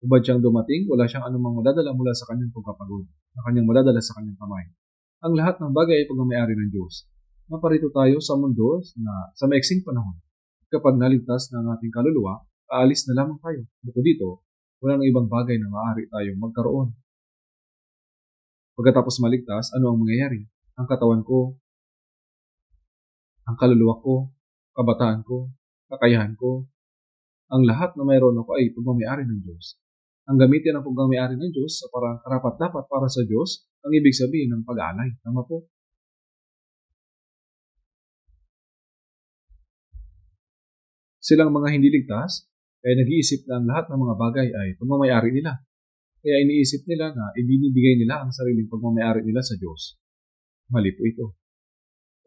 Ubad siyang dumating, wala siyang anumang madadala mula sa kanyang pagkapagod, na kanyang madadala sa kanyang kamay. Ang lahat ng bagay ay pagmamayari ng Diyos. Naparito tayo sa mundo na sa maiksing panahon. Kapag naligtas na ang ating kaluluwa, aalis na lamang tayo. Bukod dito, wala nang ibang bagay na maaari tayong magkaroon. Pagkatapos maligtas, ano ang mangyayari? Ang katawan ko, ang kaluluwa ko, kabataan ko, kakayahan ko, ang lahat na mayroon ako ay pagmamayari ng Diyos. Ang gamitin ng pagmamayari ng Diyos sa parang karapat-dapat para sa Diyos, ang ibig sabihin ng pag-aalay. Tama po? Silang mga hindi ligtas, kaya nag-iisip na ang lahat ng mga bagay ay pagmamayari nila. Kaya iniisip nila na ibinibigay nila ang sariling pagmamayari nila sa Diyos. Mali po ito.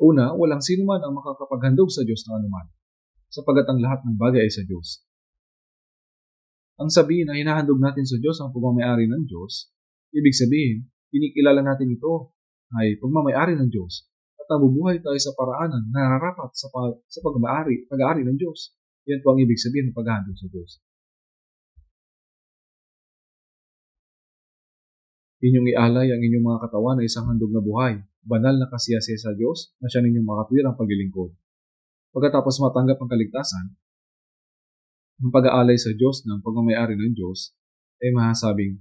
Una, walang sino man ang makakapaghandog sa Diyos na anuman, sapagat ang lahat ng bagay ay sa Diyos. Ang sabihin na hinahandog natin sa Diyos ang pagmamayari ng Diyos, ibig sabihin, kinikilala natin ito ay pagmamayari ng Diyos at nabubuhay tayo sa paraanan na nararapat sa pag-aari ng Diyos. Yan po ang ibig sabihin ng paghahandog sa Diyos. Inyong ialay ang inyong mga katawan na isang handog na buhay, banal na kasiyasiya sa Diyos na siya ninyong makatwirang paglilingkod. Pagkatapos matanggap ang kaligtasan, ang pag-aalay sa Diyos ng pagmamayari ng Diyos ay mahasabing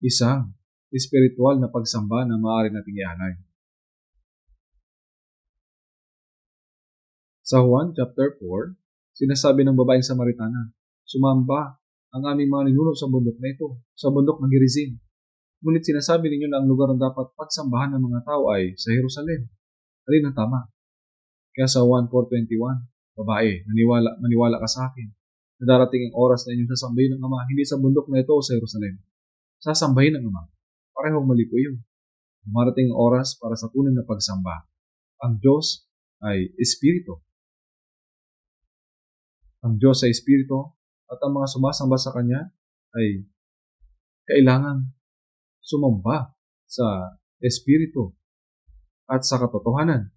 isang espiritual na pagsamba na maaari nating ialay. Sa Juan chapter 4, sinasabi ng babaeng Samaritana, sumamba ang aming mga ninuno sa bundok na ito, sa bundok ng Gerizim. Ngunit sinasabi ninyo na ang lugar na dapat pagsambahan ng mga tao ay sa Jerusalem. Alin ang tama? Kaya sa Juan 4:21, babae, maniwala ka sa akin, na darating ang oras na inyong sasambahin ng Ama, hindi sa bundok na ito o sa Jerusalem. Sasambahin ng Ama. Parehong mali po yun. Dumarating ang oras para sa tunay na pagsamba. Ang Diyos ay Espiritu. Ang Diyos ay Espiritu at ang mga sumasamba sa Kanya ay kailangan sumamba sa Espiritu at sa katotohanan.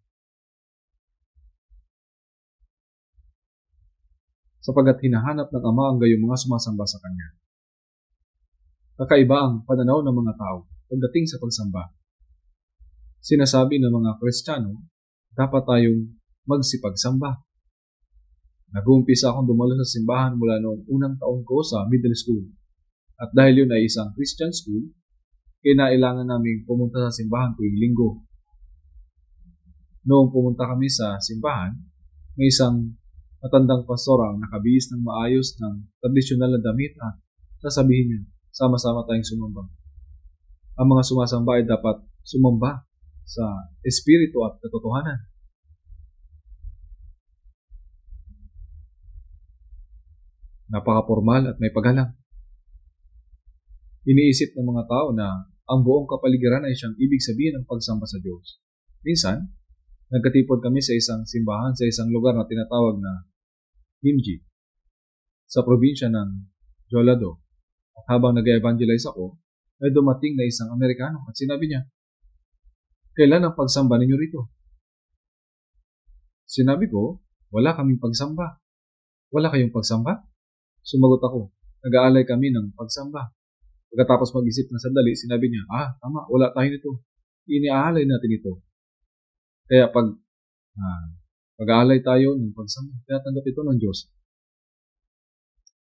Sapagat hinahanap ng Ama ang gayong mga sumasamba sa Kanya. Kakaiba ang pananaw ng mga tao pagdating sa pagsamba. Sinasabi ng mga Kristiyano, dapat tayong magsipagsamba. Nag-uumpisa akong dumalo sa simbahan mula noong unang taon ko sa middle school. At dahil yun ay isang Christian school, kinailangan namin pumunta sa simbahan tuwing linggo. Noong pumunta kami sa simbahan, may isang matandang pastor ang nakabihis ng maayos ng tradisyonal na damit at sasabihin niya, sama-sama tayong sumamba. Ang mga sumasamba ay dapat sumamba sa espiritu at katotohanan. Napaka-formal at may paggalang. Iniisip ng mga tao na ang buong kapaligiran ay siyang ibig sabihin ng pagsamba sa Diyos. Minsan, nagkatipon kami sa isang simbahan sa isang lugar na tinatawag na Himji. sa probinsya ng Jolado. At habang nag-evangelize ako, ay dumating na isang Amerikano at sinabi niya, "Kailan ang pagsamba ninyo rito?" Sinabi ko, "Wala kaming pagsamba." "Wala kayong pagsamba?" Sumagot ako, "Nag-aalay kami ng pagsamba." Pagkatapos mag-isip ng sandali, sinabi niya, tama, wala tayo nito. Iniaalay natin ito. Kaya pag-aalay tayo ng pagsamba, tinatanggap ito ng Diyos.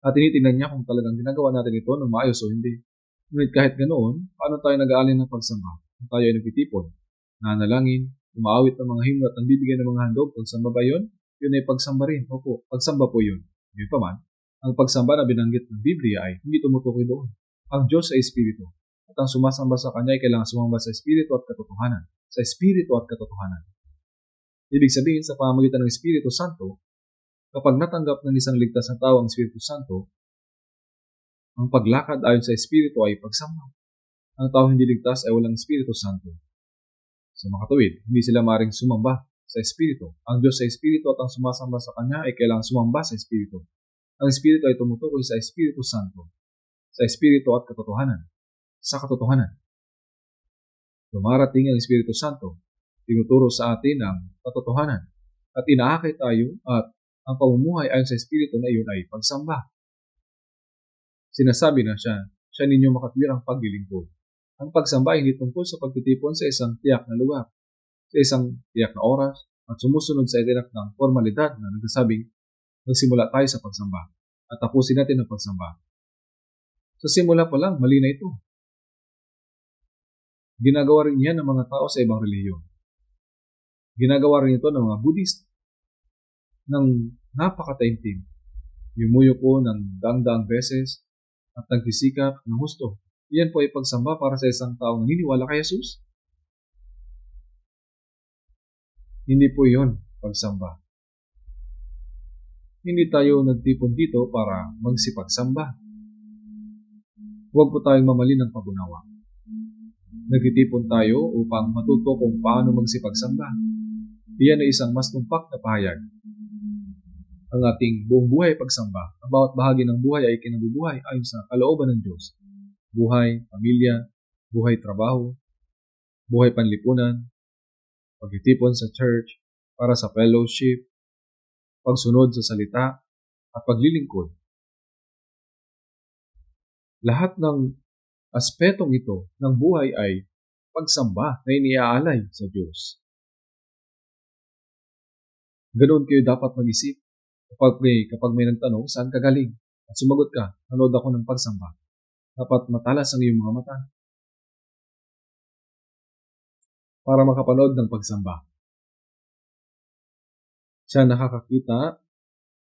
At tinitingnan niya kung talagang ginagawa natin ito ng maayos o hindi. Ngunit kahit ganoon, paano tayo nag-aalay ng pagsamba? Kung tayo ay nagtitipon, nanalangin, umaawit ng mga himno at nagbibigay ng mga handog, pagsamba ba yun? Yun ay pagsamba rin. Opo, pagsamba po yun. Ngayon pa man, ang pagsamba na binanggit ng Biblia ay hindi tumutukoy doon. Ang Diyos ay Espiritu. At ang sumasamba sa Kanya ay kailangan sumamba sa Espiritu at katotohanan. Sa Espiritu at katotohanan. Ibig sabihin, sa pamamagitan ng Espiritu Santo, kapag natanggap ng isang ligtas na tao ang Espiritu Santo, ang paglakad ayon sa Espiritu ay pagsamba. Ang tao hindi ligtas ay walang Espiritu Santo. Sa makatuwid, hindi sila maaaring sumamba sa Espiritu. Ang Diyos sa Espiritu at ang sumasamba sa Kanya ay kailangan sumamba sa Espiritu. Ang Espiritu ay tumutukoy sa Espiritu Santo. Sa Espiritu at katotohanan. Sa katotohanan. Dumarating ang Espiritu Santo, tinuturo sa atin ang katotohanan, at inaakay tayo at ang pamumuhay ayon sa Espiritu na iyon ay pagsamba. Sinasabi na siya ninyo makatwirang paglilingkod. Ang pagsamba ay hindi tungkol sa pagtitipon sa isang tiyak na lugar, sa isang tiyak na oras, at sumusunod sa tiyak ng formalidad na nagsasabing, nagsimula tayo sa pagsamba, at tapusin natin ang pagsamba. Sa simula pa lang, mali na ito. Ginagawa rin yan ng mga tao sa ibang relihiyon. Ginagawa rin ito ng mga Buddhist ng napakataimtim. Yumuyo po ng daang-daang beses at nagsisikap ng husto. Iyan po ay pagsamba para sa isang taong naniniwala kay Jesus. Hindi po iyon pagsamba. Hindi tayo nagtipon dito para magsipagsamba. Huwag po tayong mamali ng pag-unawa. Nagtitipon tayo upang matuto kung paano magsipagsamba. Iyan ay isang mas tumpak na pahayag. Ang ating buong buhay ay pagsamba. Ang bawat bahagi ng buhay ay kinabubuhay ayon sa kalooban ng Diyos. Buhay, pamilya, buhay trabaho, buhay panlipunan, pagtitipon sa church para sa fellowship, pagsunod sa salita, at paglilingkod. Lahat ng aspetong ito ng buhay ay pagsamba na iniaalay sa Diyos. Ganoon kayo dapat mag-isip kapag may nagtanong, saan ka galing? At sumagot ka, nanood ako ng pagsamba. Dapat matalas ang iyong mga mata para makapanood ng pagsamba. Siya nakakakita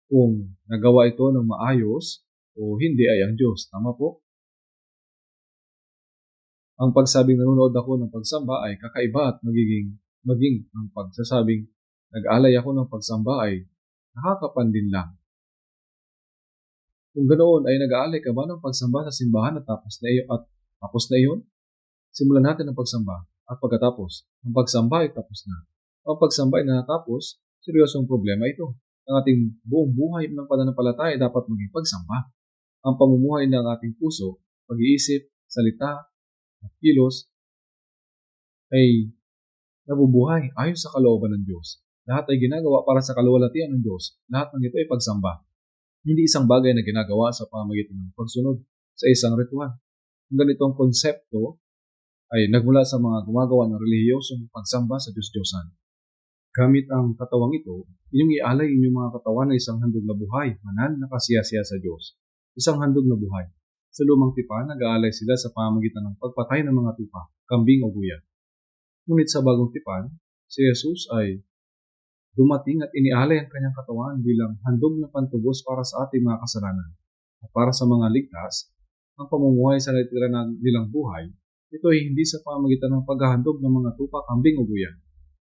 kung nagawa ito ng maayos o hindi ay ang Diyos. Tama po? Ang pagsabing nanonood ako ng pagsamba ay kakaiba at maging ang pagsasabing nag-alay ako ng pagsamba ay nakakapandin lang. Kung ganoon ay nag-aalay ka ba ng pagsamba sa simbahan at tapos na iyon? Simulan natin ang pagsamba at pagkatapos, ang pagsamba ay tapos na. Ang pagsamba ay natapos, seryosong problema ito. Ang ating buong buhay ng pananampalataya ay dapat maging pagsamba. Ang pamumuhay ng ating puso, pag-iisip, salita, at kilos ay nabubuhay ayon sa kalooban ng Diyos. Lahat ay ginagawa para sa kaluwalhatian ng Diyos. Lahat ng ito ay pagsamba. Hindi isang bagay na ginagawa sa pamamagitan ng pagsunod sa isang ritual. Ang ganitong konsepto ay nagmula sa mga gumagawa ng relihiyosong pagsamba sa Diyos-Diyosan. Gamit ang katawang ito, inyong ialay inyong mga katawan na isang handog na buhay, manal na kasiyasiya sa Diyos. Isang handog na buhay. Sa lumang tipan, nag-aalay sila sa pamamagitan ng pagpatay ng mga tupa, kambing o guya. Ngunit sa bagong tipan, si Jesus ay dumating at inialay ang kanyang katawan bilang handog na pantubos para sa ating mga kasalanan. At para sa mga ligtas, ang pamumuhay sa natitira nilang buhay, ito ay hindi sa pamamagitan ng paghahandog ng mga tupa, kambing o guya,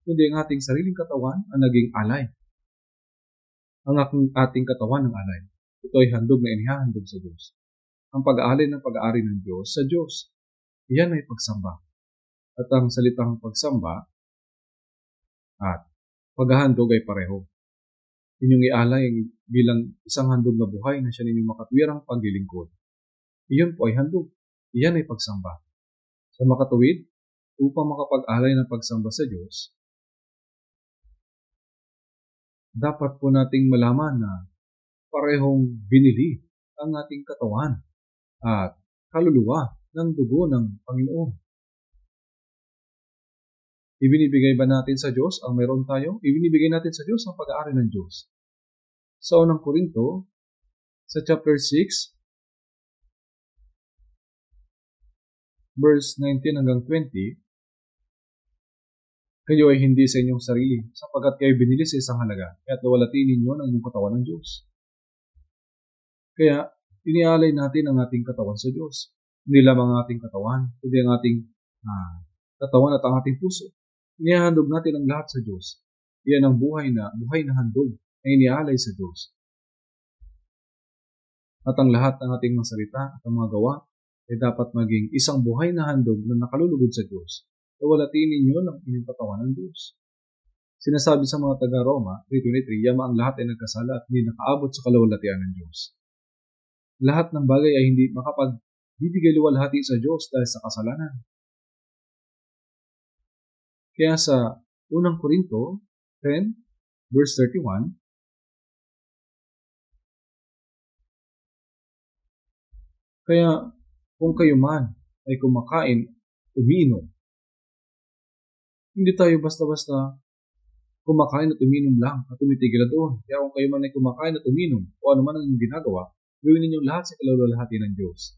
kundi ang ating sariling katawan ang naging alay. Ang ating katawan ng alay, ito ay handog na inihahandog sa Diyos. Ang pag-aalay ng pag-aari ng Diyos sa Diyos, iyan ay pagsamba. At ang salitang pagsamba at paghahandog ay pareho. inyong ialay bilang isang handog na buhay na siya ninyong makatwirang paglilingkod. Iyon po ay handog. Iyan ay pagsamba. Sa makatuwid, upang makapag-alay ng pagsamba sa Diyos, dapat po nating malaman na parehong binili ang ating katawan at kaluluwa ng dugo ng Panginoon. Ibinibigay ba natin sa Diyos ang meron tayo? Ibinibigay natin sa Diyos ang pag-aari ng Diyos. Sa unang Korinto, sa chapter 6, verse 19 hanggang 20, kayo ay hindi sa inyong sarili, sapagkat kayo binili sa isang halaga, kaya't luwalatiin ninyo ng inyong katawan ng Diyos. Kaya, inialay natin ang ating katawan sa Diyos. Hindi lamang ang ating katawan, kundi ang ating katawan at ang ating puso. Inihandog natin ang lahat sa Diyos. Iyan ang buhay na handog na inialay sa Diyos. At ang lahat ng ating mga salita at ang mga gawa ay dapat maging isang buhay na handog na nakalulugod sa Diyos. Luwalatiin ninyo ng inyong katawan ng Diyos. Sinasabi sa mga taga-Roma 3:23, yama ang lahat ay nagkasala at hindi nakaabot sa kaluwalhatian ng Diyos. Lahat ng bagay ay hindi makapagbibigay luwalhati sa Diyos dahil sa kasalanan. Kaya sa unang Korinto 10, verse 31, kaya kung kayo man ay kumakain, umiinom, hindi tayo basta-basta kumakain at uminom lang at tumitigil na doon. Kaya kung kayo man ay kumakain at uminom o ano man ang inyong ginagawa, gawin ninyong lahat sa kaluwalhati ng Diyos.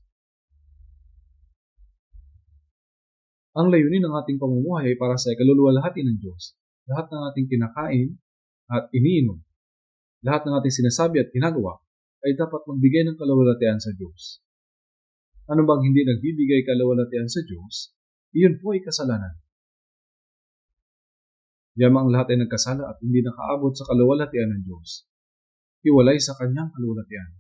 Ang layunin ng ating pamumuhay ay para sa kaluluwalhati ng Diyos. Lahat ng ating kinakain at iniinom, lahat ng ating sinasabi at ginagawa ay dapat magbigay ng kaluwalhatian sa Diyos. Ano bang hindi nagbibigay kaluwalhatian sa Diyos, iyon po ay kasalanan. Yamang lahat ay nagkasala at hindi nakaabot sa kaluwalhatian ng Diyos. Hiwalay sa kanyang kaluwalhatian.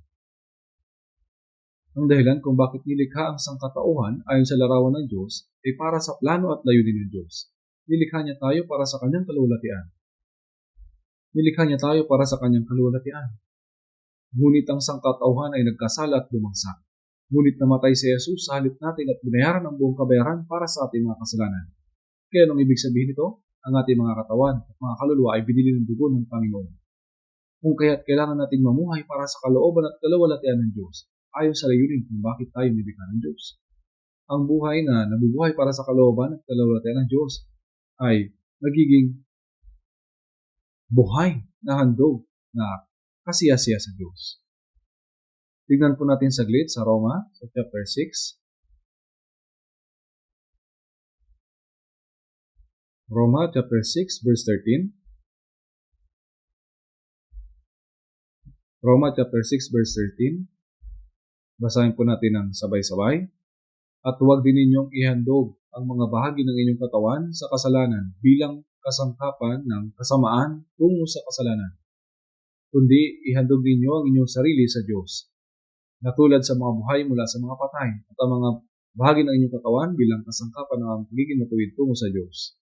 Ang dahilan kung bakit nilikha ang sangkatauhan ayon sa larawan ng Diyos ay para sa plano at layunin ng Diyos. Nilikha niya tayo para sa kanyang kaluwalhatian. Nilikha niya tayo para sa kanyang kaluwalhatian. Ngunit ang sangkatauhan ay nagkasala at bumagsak. Ngunit namatay si Jesus sa halip natin at binayaran ang buong kabayaran para sa ating mga kasalanan. Kaya anong ibig sabihin nito? Ang ating mga katawan at mga kaluluwa ay binili ng dugo ng Panginoon. Kung kaya't kailangan nating mamuhay para sa kalooban at kaluwalhatian ng Diyos, ayon sa layunin kung bakit tayo nilikha ng Diyos. Ang buhay na nabubuhay para sa kalooban at kaluwalhatian ng Diyos ay nagiging buhay na handog na kasiyasiya sa Diyos. Tignan po natin saglit sa Roma, sa chapter 6. Roma chapter 6, verse 13. Roma chapter 6, verse 13. Basahin po natin ng sabay-sabay. At huwag din ninyong ihandog ang mga bahagi ng inyong katawan sa kasalanan bilang kasangkapan ng kasamaan tungo sa kasalanan. Kundi ihandog ninyo ang inyong sarili sa Diyos, na tulad sa mga buhay mula sa mga patay, at ang mga bahagi ng inyong katawan bilang kasangkapan ng pagiging matuwid tungo sa Diyos.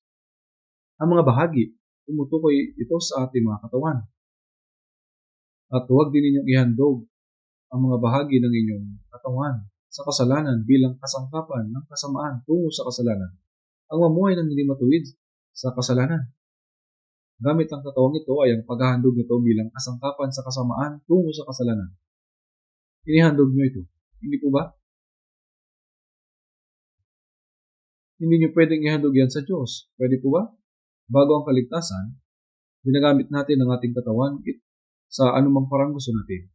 Ang mga bahagi, tumutukoy ito sa ating mga katawan. At huwag din ninyong ihandog ang mga bahagi ng inyong katawan sa kasalanan bilang kasangkapan ng kasamaan tungo sa kasalanan. Ang mamuhay ng hindi matuwid sa kasalanan. Gamit ang katawang ito ay ang paghahandog nito bilang kasangkapan sa kasamaan tungo sa kasalanan. Inihandog nyo ito. Hindi po ba? Hindi nyo pwedeng ihandog yan sa Diyos. Pwede po ba? Bago ang kaligtasan, ginagamit natin ang ating katawan sa anumang parang gusto natin.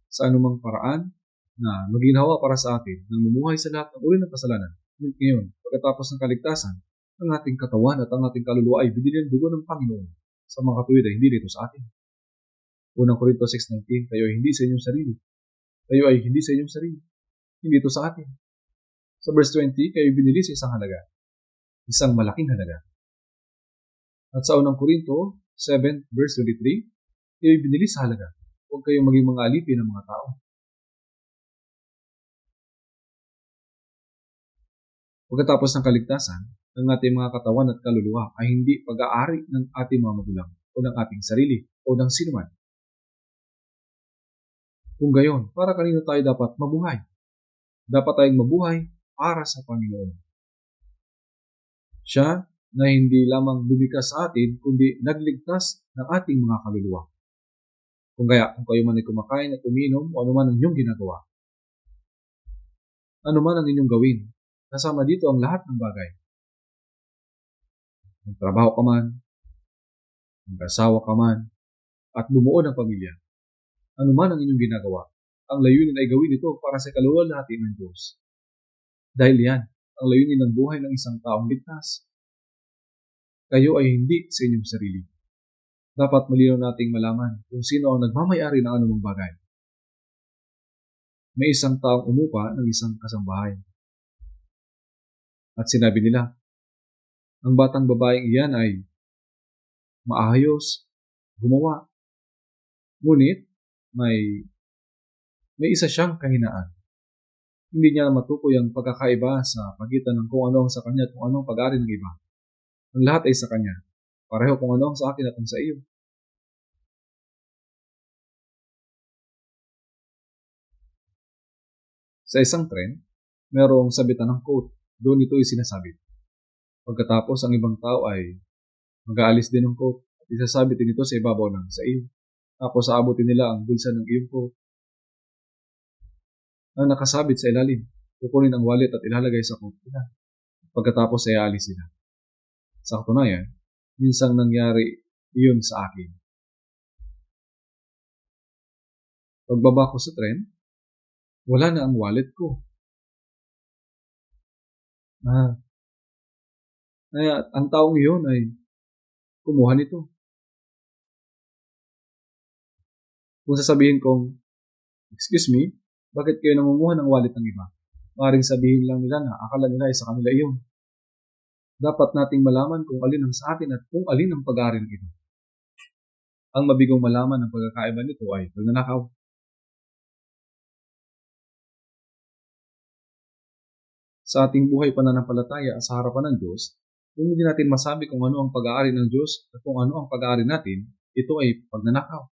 Sa anumang paraan na maginawa para sa atin, na mumuhay sa lahat ng uri ng kasalanan. Ngayon, pagkatapos ng kaligtasan, ang ating katawan at ang ating kaluluwa ay binili ng dugo ng Panginoon. Sa mga katuwid ay hindi dito sa atin. Unang Korinto 6:19, kayo ay hindi sa inyong sarili. Kayo ay hindi sa inyong sarili. Hindi ito sa atin. Sa verse 20, kayo binili sa isang halaga. Isang malaking halaga. At sa unang Korinto 7, verse 23, kayo binili sa halaga. Huwag kayong maging mga alipin ng mga tao. Pagkatapos ng kaligtasan, ang ating mga katawan at kaluluwa ay hindi pag-aari ng ating mga magulang o ng ating sarili o ng sinuman. Kung gayon, para kanino tayo dapat mabuhay? Dapat tayong mabuhay para sa Panginoon. Siya na hindi lamang lumikha sa atin, kundi nagligtas ng ating mga kaluluwa. Kung kayo man ay kumakain at uminom, o ano man ang inyong ginagawa, ano man ang inyong gawin, kasama dito ang lahat ng bagay. Magtrabaho ka man, mag-asawa ka man, at bumuo ng pamilya. Ano man ang inyong ginagawa, ang layunin ay gawin ito para sa kaluluwalhati ng Diyos. Dahil yan, ang layunin ng buhay ng isang taong ligtas. Kayo ay hindi sa inyong sarili. Dapat malinaw nating malaman kung sino ang nagmamayari ng anumang bagay. May isang taong umupa ng isang kasambahay. At sinabi nila, ang batang babaeng iyan ay maayos, gumawa. Ngunit may isa siyang kahinaan. Hindi niya matukoy ang pagkakaiba sa pagitan ng kung ano ang sa kanya at kung ano ang pag-aari ng iba. Ang lahat ay sa kanya. Pareho kung ano ang sa akin at ang sa iyo. Sa isang tren, mayroong sabitan ng quote. Doon ito ay sinasabit. Pagkatapos, ang ibang tao ay mag-aalis din ng quote at isasabit din ito sa ibabaw ng sa iyo. Tapos aabutin nila ang bulsa ng iyong quote. Ang nakasabit sa ilalim, kukunin ang wallet at ilalagay sa quote nila. Pagkatapos ay aalis sila. Sa katunayan, minsang nangyari iyon sa akin. Pagbaba ko sa tren, wala na ang wallet ko. Kaya ang taong iyon ay kumuha nito. Kung sasabihin kong, excuse me, bakit kayo nangunguha ng wallet ng iba? Maaaring sabihin lang nila na akala nila ay sa kanila iyon. Dapat nating malaman kung alin ang sa atin at kung alin ang pag-aari ng ito. Ang mabigong malaman ng pagkakaiba nito ay pagnanakaw. Sa ating buhay pananampalataya sa harapan ng Diyos, kung hindi natin masabi kung ano ang pag-aari ng Diyos at kung ano ang pag-aari natin, ito ay pagnanakaw.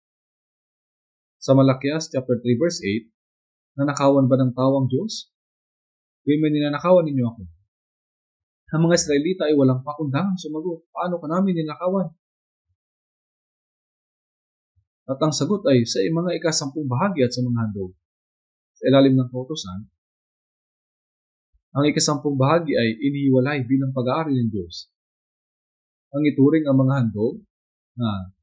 Sa Malakias chapter 3 verse 8, nanakawan ba ng tao ang Diyos? Kaya may ninanakawan ninyo ako. Ang mga Israelita ay walang pakundangang sumagot. Paano ka namin ninakawan? At ang sagot ay sa mga ika-10 bahagi at sa mga handog. Sa ilalim ng kautusan, ang ika-10 bahagi ay inihiwalay bilang pag-aari ng Diyos. Ang ituring ang mga handog na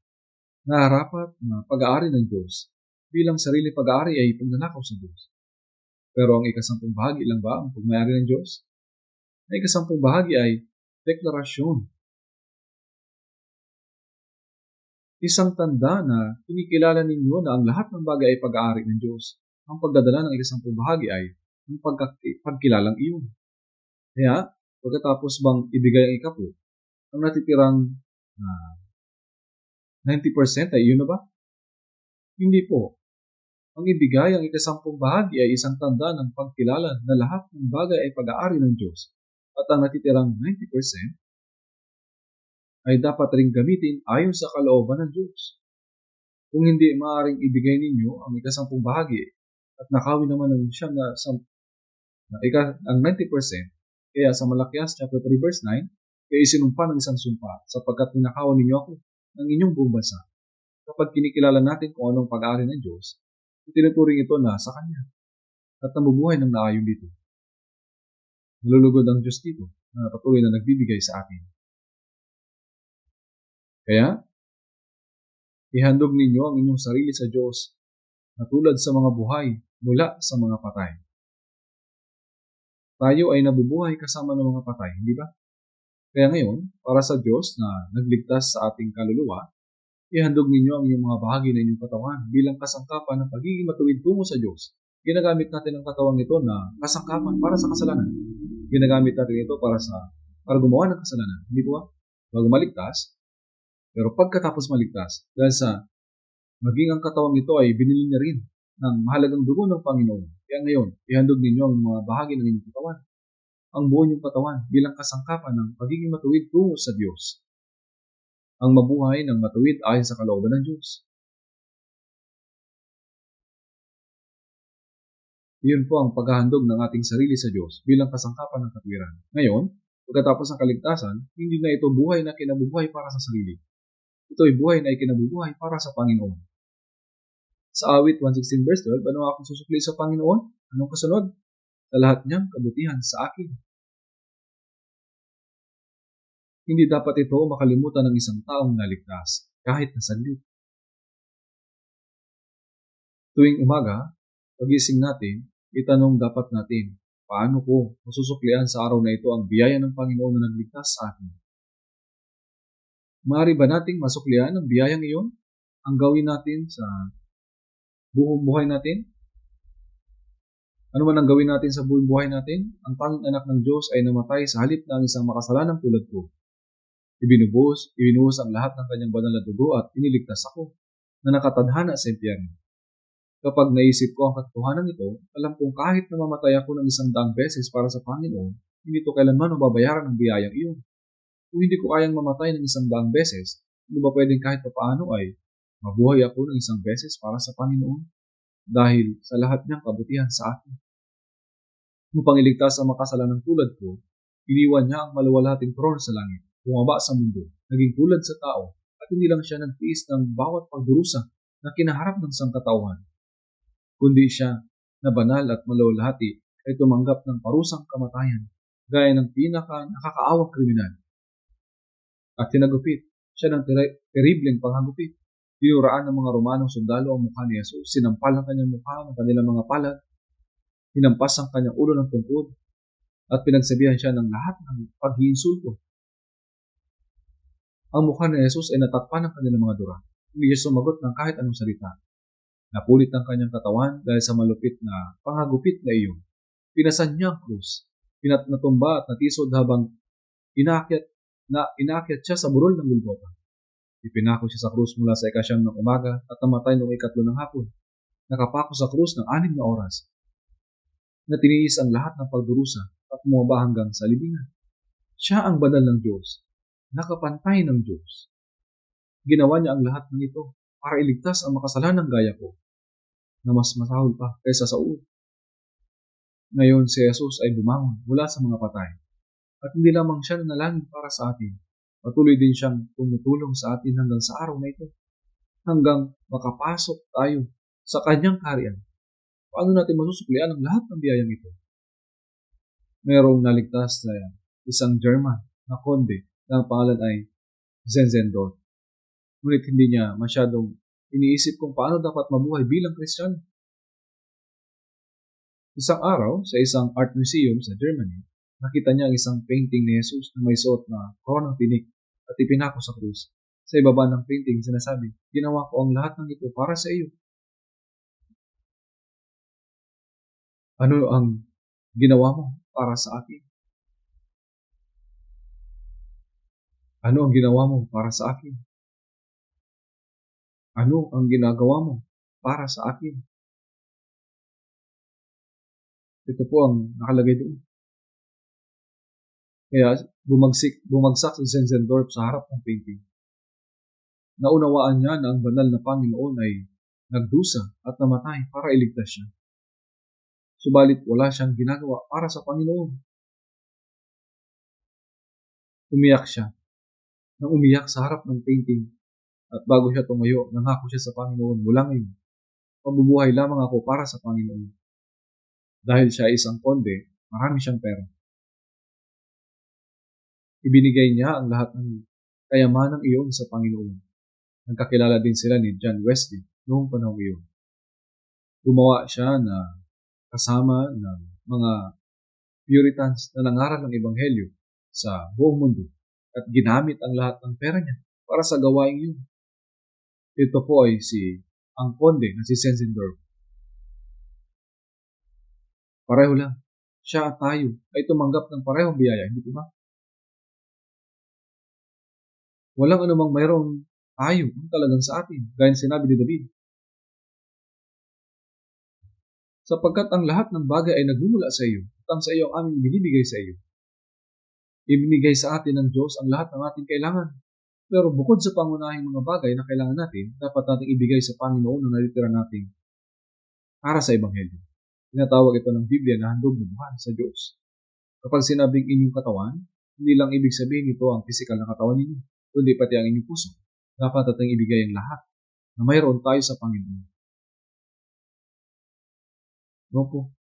nararapat na pag-aari ng Diyos bilang sarili pag-aari ay pagnanakaw sa Diyos. Pero ang ika-10 bahagi lang ba ang pagmayari ng Diyos? Ang ika-10 bahagi ay deklarasyon. Isang tanda na kinikilala ninyo na ang lahat ng bagay ay pag-aari ng Diyos. Ang pagdadala ng ika-10 bahagi ay ang pagkilalang iyon. Kaya, pagkatapos bang ibigay ang ika-10, ang natitirang 90% ay iyon na ba? Hindi po. Ang ibigay ang ika-10 bahagi ay isang tanda ng pagkilala na lahat ng bagay ay pag-aari ng Diyos. At ang natitirang 90% ay dapat ring gamitin ayon sa kalooban ng Diyos. Kung hindi maaaring ibigay ninyo ang ika-10 bahagi at nakawin naman ng siyang ang 90%, kaya sa Malakias chapter 3 verse 9, kaya isinumpa ng isang sumpa sapagkat ninakawan ninyo ako ng inyong buong bansa. Kapag kinikilala natin kung anong pag-aari ng Diyos, itinuturing ito na sa Kanya at nabubuhay ng naayon dito. Nalulugod ang Diyos dito na patuloy na nagbibigay sa atin. Kaya, ihandog ninyo ang inyong sarili sa Diyos na tulad sa mga buhay mula sa mga patay. Tayo ay nabubuhay kasama ng mga patay, hindi ba? Kaya ngayon, para sa Diyos na nagligtas sa ating kaluluwa, ihandog ninyo ang inyong mga bahagi ng inyong katawan bilang kasangkapan ng pagiging matuwid tungo sa Diyos. Ginagamit natin ang katawan nito na kasangkapan para sa kasalanan. Ginagamit natin ito para gumawa ng kasalanan. Hindi ba? Bago maligtas. Pero pagkatapos maligtas, dahil sa maging ang katawan nito ay binili niya rin ng mahalagang dugo ng Panginoon. Kaya ngayon, ihandog ninyo ang mga bahagi ng inyong katawan. Ang buo niyong katawan bilang kasangkapan ng pagiging matuwid tungo sa Diyos. Ang mabuhay ng matuwid ayon sa kalooban ng Diyos. Iyon po ang paghahandog ng ating sarili sa Diyos bilang kasangkapan ng katwiran. Ngayon, pagkatapos ng kaligtasan, hindi na ito buhay na kinabubuhay para sa sarili. Ito ay buhay na ikinabubuhay para sa Panginoon. Sa awit 116 verse 12, ano akong susukli sa Panginoon? Anong kasunod? Sa lahat niyang kabutihan sa akin. Hindi dapat ito makalimutan ng isang taong naligtas, kahit na saglit. Tuwing umaga, pagising natin, itanong dapat natin, paano ko masusuklian sa araw na ito ang biyaya ng Panginoon na nagligtas sa atin? Maaari ba nating masuklian ang biyayang iyon? Ang gawin natin sa buong buhay natin? Ano man ang gawin natin sa buong buhay natin? Ang tanging anak ng Diyos ay namatay sa halip na ang isang makasalanang tulad ko. Ibinuhos ang lahat ng kanyang banal na dugo at iniligtas ako na nakatadhana sa impyerno. Kapag naisip ko ang katotohanan ito, alam kong kahit na mamatay ako ng 100 beses para sa Panginoon, hindi ito kailanman mababayaran ng biyayang iyon. Kung hindi ko kayang mamatay ng 100 beses, hindi ba pwedeng kahit papaano ay mabuhay ako ng 1 beses para sa Panginoon? Dahil sa lahat niyang kabutihan sa akin. Upang iligtas ang makasalanang tulad ko, iniwan niya ang maluwalhating trono sa langit, bumaba sa mundo, naging tulad sa tao, at hindi lang siya nagtiis ng bawat pagdurusa na kinaharap ng sangkatauhan, kundi siya na banal at maluwalhati ay tumanggap ng parusang kamatayan, gaya ng pinaka-nakakaawang kriminal. At tinagupit siya ng teribleng panghagupit. Dinuraan ng mga Romanong sundalo ang mukha ni Jesus, sinampal ang kanyang mukha ng kanilang mga palad, hinampas ang kanyang ulo ng tungkod, at pinagsabihan siya ng lahat ng paghiinsulto. Ang mukha ni Jesus ay natakpan ng kanilang mga dura. Hindi siya sumagot ng kahit anong salita. Napulit ang kanyang katawan dahil sa malupit na panghagupit na iyon. Pinasan niya ang krus, natumba at natisod habang inaakyat siya sa burol ng Golgota. Ipinako siya sa krus mula sa 9 ng umaga at namatay noong 3 ng hapon. Nakapako sa krus ng 6 na oras. Na tiniis ang lahat ng pagdurusa at bumaba hanggang sa libingan. Siya ang banal ng Diyos, nakapantay ng Diyos. Ginawa niya ang lahat ng ito para iligtas ang makasalanang gaya ko, na mas masahol pa kaysa sa uod. Ngayon si Jesus ay bumangon mula sa mga patay, at hindi lamang siya nanalangin para sa atin, patuloy din siyang tumutulong sa atin hanggang sa araw na ito, hanggang makapasok tayo sa kanyang kaharian. Paano natin masusuklian ang lahat ng biyayang ito? Mayroong naligtas na isang German na konde na ang pangalan ay Zinzendorf. Ngunit hindi niya masyadong iniisip kung paano dapat mabuhay bilang Kristiyano. Isang araw, sa isang art museum sa Germany, nakita niya ang isang painting ni Jesus na may suot na koronang tinik at ipinako sa krus. Sa ibaba ng painting, sinasabi, ginawa ko ang lahat ng ito para sa iyo. Ano ang ginawa mo para sa akin? Ano ang ginawa mo para sa akin? Ano ang ginagawa mo para sa akin? Ito po ang nakalagay doon. Kaya bumagsak si Zinzendorf sa harap ng painting. Naunawaan niya na ang banal na Panginoon ay nagdusa at namatay para iligtas siya. Subalit wala siyang ginagawa para sa Panginoon. Umiyak siya. Nang umiyak sa harap ng painting at bago siya tumayo, nangako siya sa Panginoon, mula ngayon, mabubuhay lamang ako para sa Panginoon. Dahil siya ay isang konde, marami siyang pera. Ibinigay niya ang lahat ng kayamanang iyon sa Panginoon. Nagkakilala din sila ni John Wesley noong panahon iyon. Gumawa siya na kasama ng mga Puritans na nangaral ng Ebanghelyo sa buong mundo at ginamit ang lahat ng pera niya para sa gawaing yun. Ito po ay ang konde na si Zinzendorf. Pareho lang. Siya at tayo ay tumanggap ng parehong biyaya, hindi ba? Walang anumang mayroong tayo ang talagang sa atin, gaya sinabi ni David. Sapagkat ang lahat ng bagay ay nagmumula sa iyo, at ang sa iyo ang aming binibigay sa iyo. Ibinigay sa atin ng Diyos ang lahat ng ating kailangan. Pero bukod sa pangunahing mga bagay na kailangan natin, dapat nating ibigay sa Panginoon ang natitira natin para sa Ebanghelyo. Tinatawag ito ng Biblia na handog na buhay sa Diyos. Kapag sinabing inyong katawan, hindi lang ibig sabihin ito ang pisikal na katawan ninyo, kundi pati ang inyong puso. Dapat nating ibigay ang lahat na mayroon tayo sa Panginoon. No po.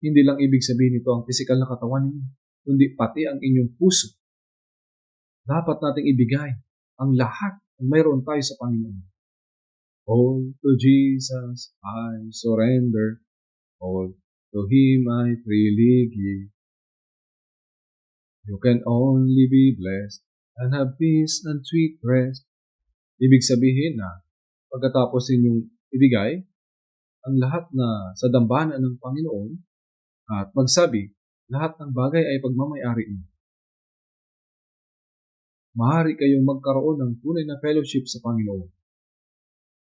Hindi lang ibig sabihin ito ang pisikal na katawan ninyo, kundi pati ang inyong puso. Dapat nating ibigay ang lahat na mayroon tayo sa Panginoon. All to Jesus I surrender, all to Him I freely give. You can only be blessed and have peace and sweet rest. Ibig sabihin na pagkatapos ninyong ibigay ang lahat na sa dambana ng Panginoon at magsabi, lahat ng bagay ay pagmamayari niyo. Maaari kayong magkaroon ng tunay na fellowship sa Panginoon.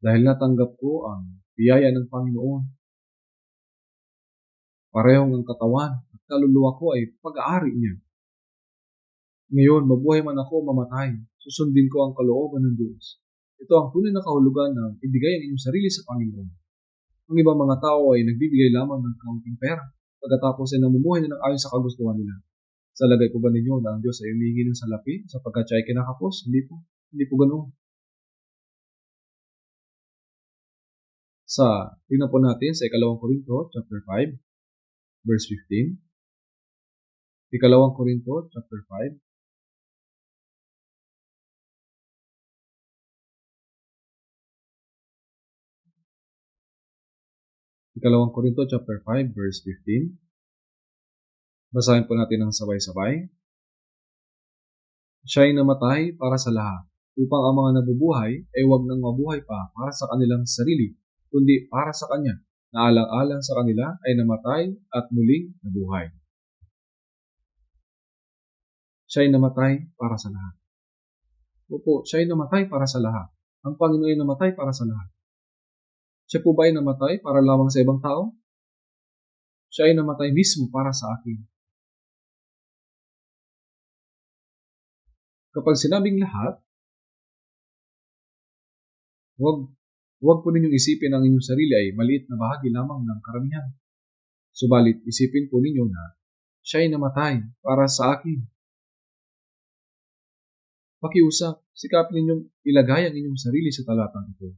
Dahil natanggap ko ang biyaya ng Panginoon. Parehong ang katawan at kaluluwa ko ay pag-aari niya. Ngayon, mabuhay man ako o mamatay, susundin ko ang kalooban ng Diyos. Ito ang tunay na kahulugan ng ibigay ang inyong sarili sa Panginoon. Ang ibang mga tao ay nagbibigay lamang ng kaunting pera, pagkatapos ay namumuhay na ng ayon sa kagustuhan nila. Sa lagay po ba ninyo na ang Diyos ay humihingi ng salapi sapagkat siya ay kinakapos? Hindi po. Hindi po ganoon. Tingnan po natin sa 2 Korinto chapter 5, verse 15. 2 Korinto chapter 5. Ikalawang Korinto chapter 5, verse 15. Basahin po natin ng sabay-sabay. Siya'y namatay para sa lahat, upang ang mga nabubuhay ay huwag nang mabuhay pa para sa kanilang sarili, kundi para sa Kanya, na alang-alang sa kanila ay namatay at muling nabuhay. Siya'y namatay para sa lahat. Opo, siya'y namatay para sa lahat. Ang Panginoon ay namatay para sa lahat. Siya po ba ay namatay para lamang sa ibang tao? Siya ay namatay mismo para sa akin. Kapag sinabing lahat, huwag po ninyong isipin ang inyong sarili ay maliit na bahagi lamang ng karamihan. Subalit, isipin po ninyo na siya ay namatay para sa akin. Pakiusap, sikapin ninyong ilagay ang inyong sarili sa talatang ito.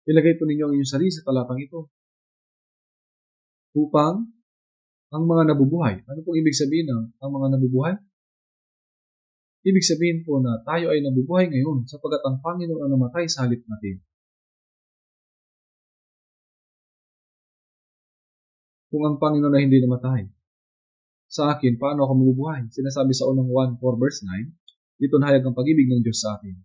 Ilagay po ninyo ang inyong sarili sa talatang ito. Upang ang mga nabubuhay. Ano pong ibig sabihin ng ang mga nabubuhay? Ibig sabihin po na tayo ay nabubuhay ngayon sapagkat ang Panginoon ang namatay sa halip natin. Kung ang Panginoon ay hindi namatay, sa akin, paano ako mabubuhay? Sinasabi sa unang 1:4 verse 9, dito nahayag ang pag-ibig ng Diyos sa atin.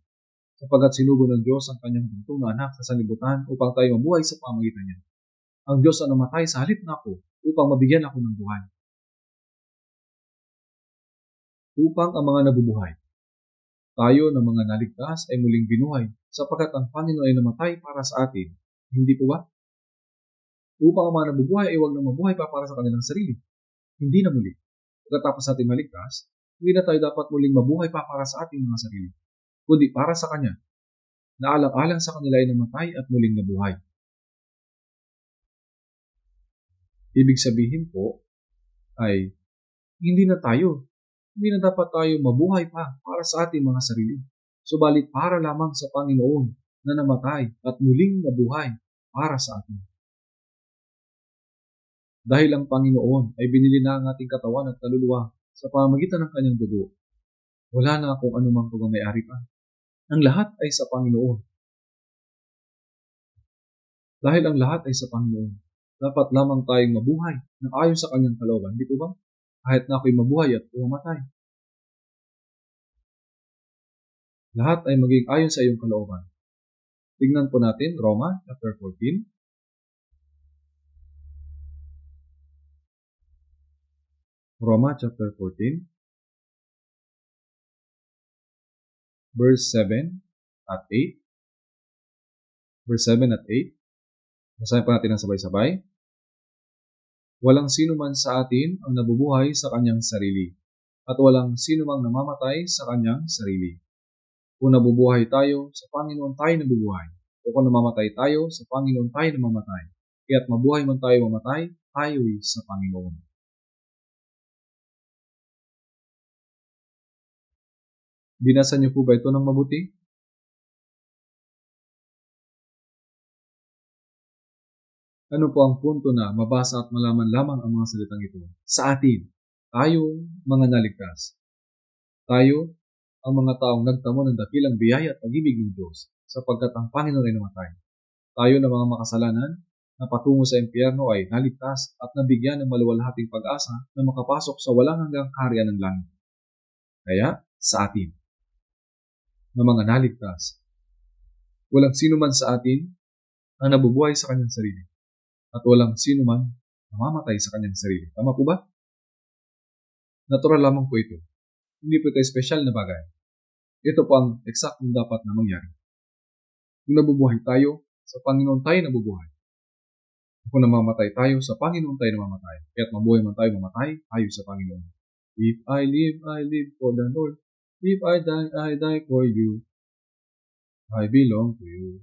Sapagkat sinugo ng Diyos ang kanyang bugtong na anak sa sanlibutan upang tayo mabuhay sa pamamagitan niya. Ang Diyos ang namatay sa halip na ako upang mabigyan ako ng buhay. Upang ang mga nabubuhay. Tayo na mga naligtas ay muling binuhay sapagkat ang Panginoon ay namatay para sa atin. Hindi po ba? Upang ang mga nabubuhay ay huwag nang mabuhay pa para sa kanilang sarili. Hindi na muli. Pagkatapos natin maligtas, hindi na tayo dapat muling mabuhay pa para sa ating mga sarili, kundi para sa Kanya, na alang-alang sa kanila ay namatay at muling nabuhay. Ibig sabihin po ay hindi na dapat tayo mabuhay pa para sa ating mga sarili, subalit para lamang sa Panginoon na namatay at muling nabuhay para sa atin. Dahil ang Panginoon ay binili na ang ating katawan at kaluluwa sa pamamagitan ng kanyang dugo, wala na kung anumang pagmamayari pa. Ang lahat ay sa Panginoon. Dahil ang lahat ay sa Panginoon, dapat lamang tayong mabuhay ng ayon sa kanyang kalooban. Di po ba? Kahit na ako'y mabuhay at umamatay. Lahat ay maging ayon sa iyong kalooban. Tingnan po natin, Roma chapter 14. Roma chapter 14, verse 7 at 8. Verse 7 at 8. Basahin pa natin ang sabay-sabay. Walang sino man sa atin ang nabubuhay sa kanyang sarili, at walang sino mang namamatay sa kanyang sarili. Kung nabubuhay tayo, sa Panginoon tayo nabubuhay. O kung namamatay tayo, sa Panginoon tayo namamatay. kaya't mabuhay man tayo mamatay, tayo'y sa Panginoon. Binasa niyo po ba ito ng mabuti? Ano po ang punto na mabasa at malaman lamang ang mga salitang ito? Sa atin, tayo mga naligtas. Tayo ang mga taong nagtamo ng dakilang biyaya at pag-ibig ng Diyos sapagkat ang Panginoon ay namatay. Tayo na mga makasalanan na patungo sa impyerno ay naligtas at nabigyan ng maluwalhating pag-asa na makapasok sa walang hanggang kaharian ng langit. Kaya, sa atin, na mga naligtas, walang sino man sa atin ang nabubuhay sa kanyang sarili at walang sino man namamatay sa kanyang sarili. Tama po ba? Natural lamang po ito. Hindi po ito espesyal na bagay. Ito po ang eksaktong dapat na mangyari. Kung nabubuhay tayo, sa Panginoon tayo nabubuhay. Kung namamatay tayo, sa Panginoon tayo namamatay. Kaya't mabuhay man tayo mamatay, tayo sa Panginoon. If I live for the Lord. If I die for you. I belong to you.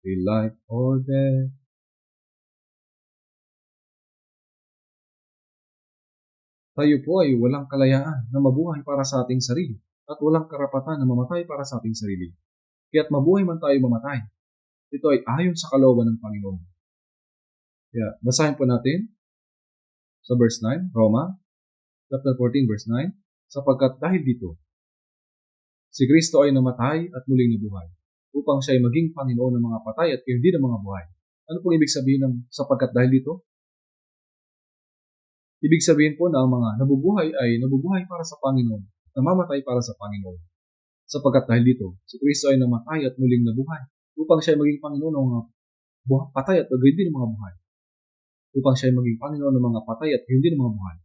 Till life or death. Tayo po ay walang kalayaan na mabuhay para sa ating sarili at walang karapatan na mamatay para sa ating sarili. Kaya't mabuhay man tayo mamatay, ito ay ayon sa kalooban ng Panginoon. Kaya basahin po natin sa verse 9, Roma, chapter 14, verse 9, sapagkat dahil dito, si Kristo ay namatay at muling nabuhay, upang siya ay maging Panginoon ng mga patay at hindi ng mga buhay. Ano pong ibig sabihin ng sapagkat dahil dito? Ibig sabihin po na ang mga nabubuhay ay nabubuhay para sa Panginoon, namamatay para sa Panginoon. Sapagkat dahil dito, si Kristo ay namatay at muling nabuhay, upang siya ay maging Panginoon ng mga patay at hindi ng mga buhay. Upang siya ay maging Panginoon ng mga patay at hindi ng mga buhay.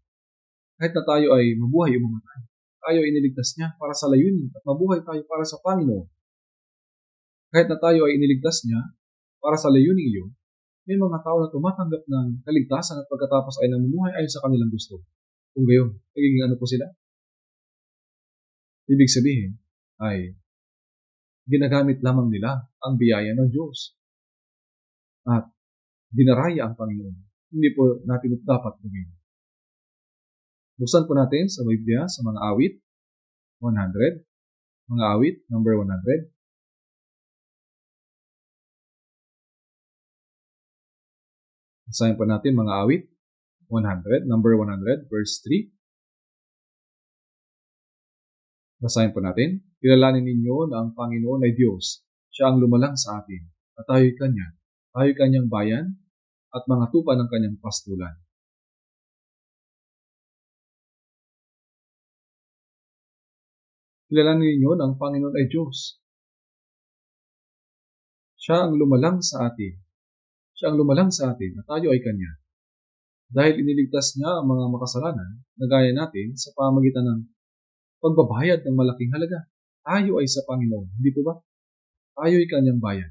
Kahit na tayo ay mabuhay o mamatay, tayo ay iniligtas niya para sa layunin at mabuhay tayo para sa Panginoon. Kahit na tayo ay iniligtas niya para sa layunin iyon, may mga tao na tumatanggap ng kaligtasan at pagkatapos ay namumuhay ayon sa kanilang gusto. Kung gayon, nagiging ano po sila? Ibig sabihin ay ginagamit lamang nila ang biyaya ng Diyos at dinaraya ang Panginoon. Hindi po natin dapat gawin. Buksan po natin sa Biblia sa mga awit 100, mga awit number 100. Basahin po natin mga awit 100, number 100, verse 3. Basahin po natin. Kilalanin ninyo na ang Panginoon ay Diyos. Siya ang lumalang sa atin. At tayo'y Kanya. Tayo'y Kanyang bayan at mga tupa ng Kanyang pastulan. Kilalanin ninyo na ang Panginoon ay Diyos. Siya ang lumalang sa atin. Siya ang lumalang sa atin at tayo ay Kanya. Dahil iniligtas niya ang mga makasalanan na gaya natin sa pamagitan ng pagbabayad ng malaking halaga. Tayo ay sa Panginoon. Hindi po ba? Tayo ay Kanyang bayan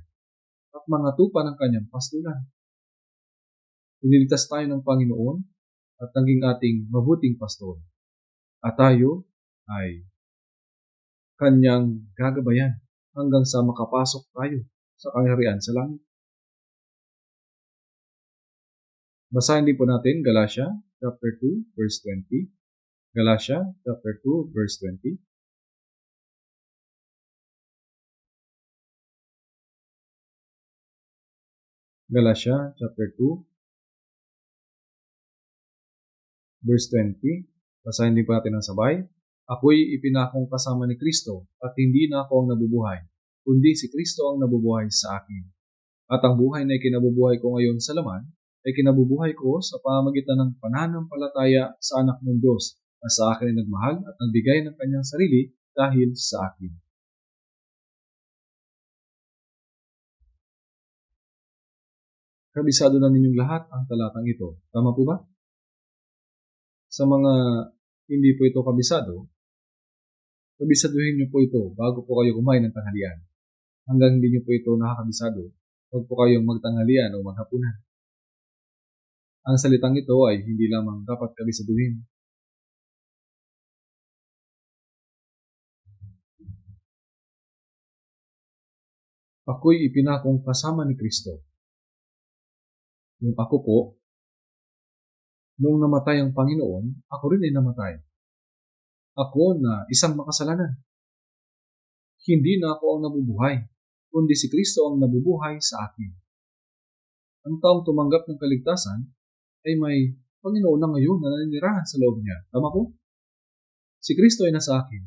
at mga tupa ng Kanyang pastulan. Iniligtas tayo ng Panginoon at naging ating mabuting pastor. At tayo ay Kanyang gagabayan hanggang sa makapasok tayo sa kaharian sa langit. Basahin din po natin Galatia chapter 2 verse 20. Galatia chapter 2 verse 20. Galatia chapter 2 verse 20. Basahin din po natin ng sabay. Ako'y ipinakong kasama ni Kristo at hindi na ako ang nabubuhay, kundi si Kristo ang nabubuhay sa akin. At ang buhay na ikinabubuhay ko ngayon sa laman ay kinabubuhay ko sa pamamagitan ng pananampalataya sa anak ng Diyos na sa akin ay nagmahal at nagbigay ng kanyang sarili dahil sa akin. Kabisado na ninyong lahat ang talatang ito. Tama po ba? Sa mga hindi po ito kabisado, kabisaduhin niyo po ito bago po kayo kumain ng tanghalian. Hanggang hindi niyo po ito nakakabisado, huwag po kayong magtanghalian o maghapunan. Ang salitang ito ay hindi lamang dapat kabisaduhin. Ako'y ipinakong kasama ni Kristo Yung ako po, noong namatay ang Panginoon, ako rin ay namatay. Ako na isang makasalanan. Hindi na ako ang nabubuhay, kundi si Kristo ang nabubuhay sa akin. Ang taong tumanggap ng kaligtasan ay may Panginoon na ngayon na naninirahan sa loob niya. Tama po? Si Kristo ay nasa akin.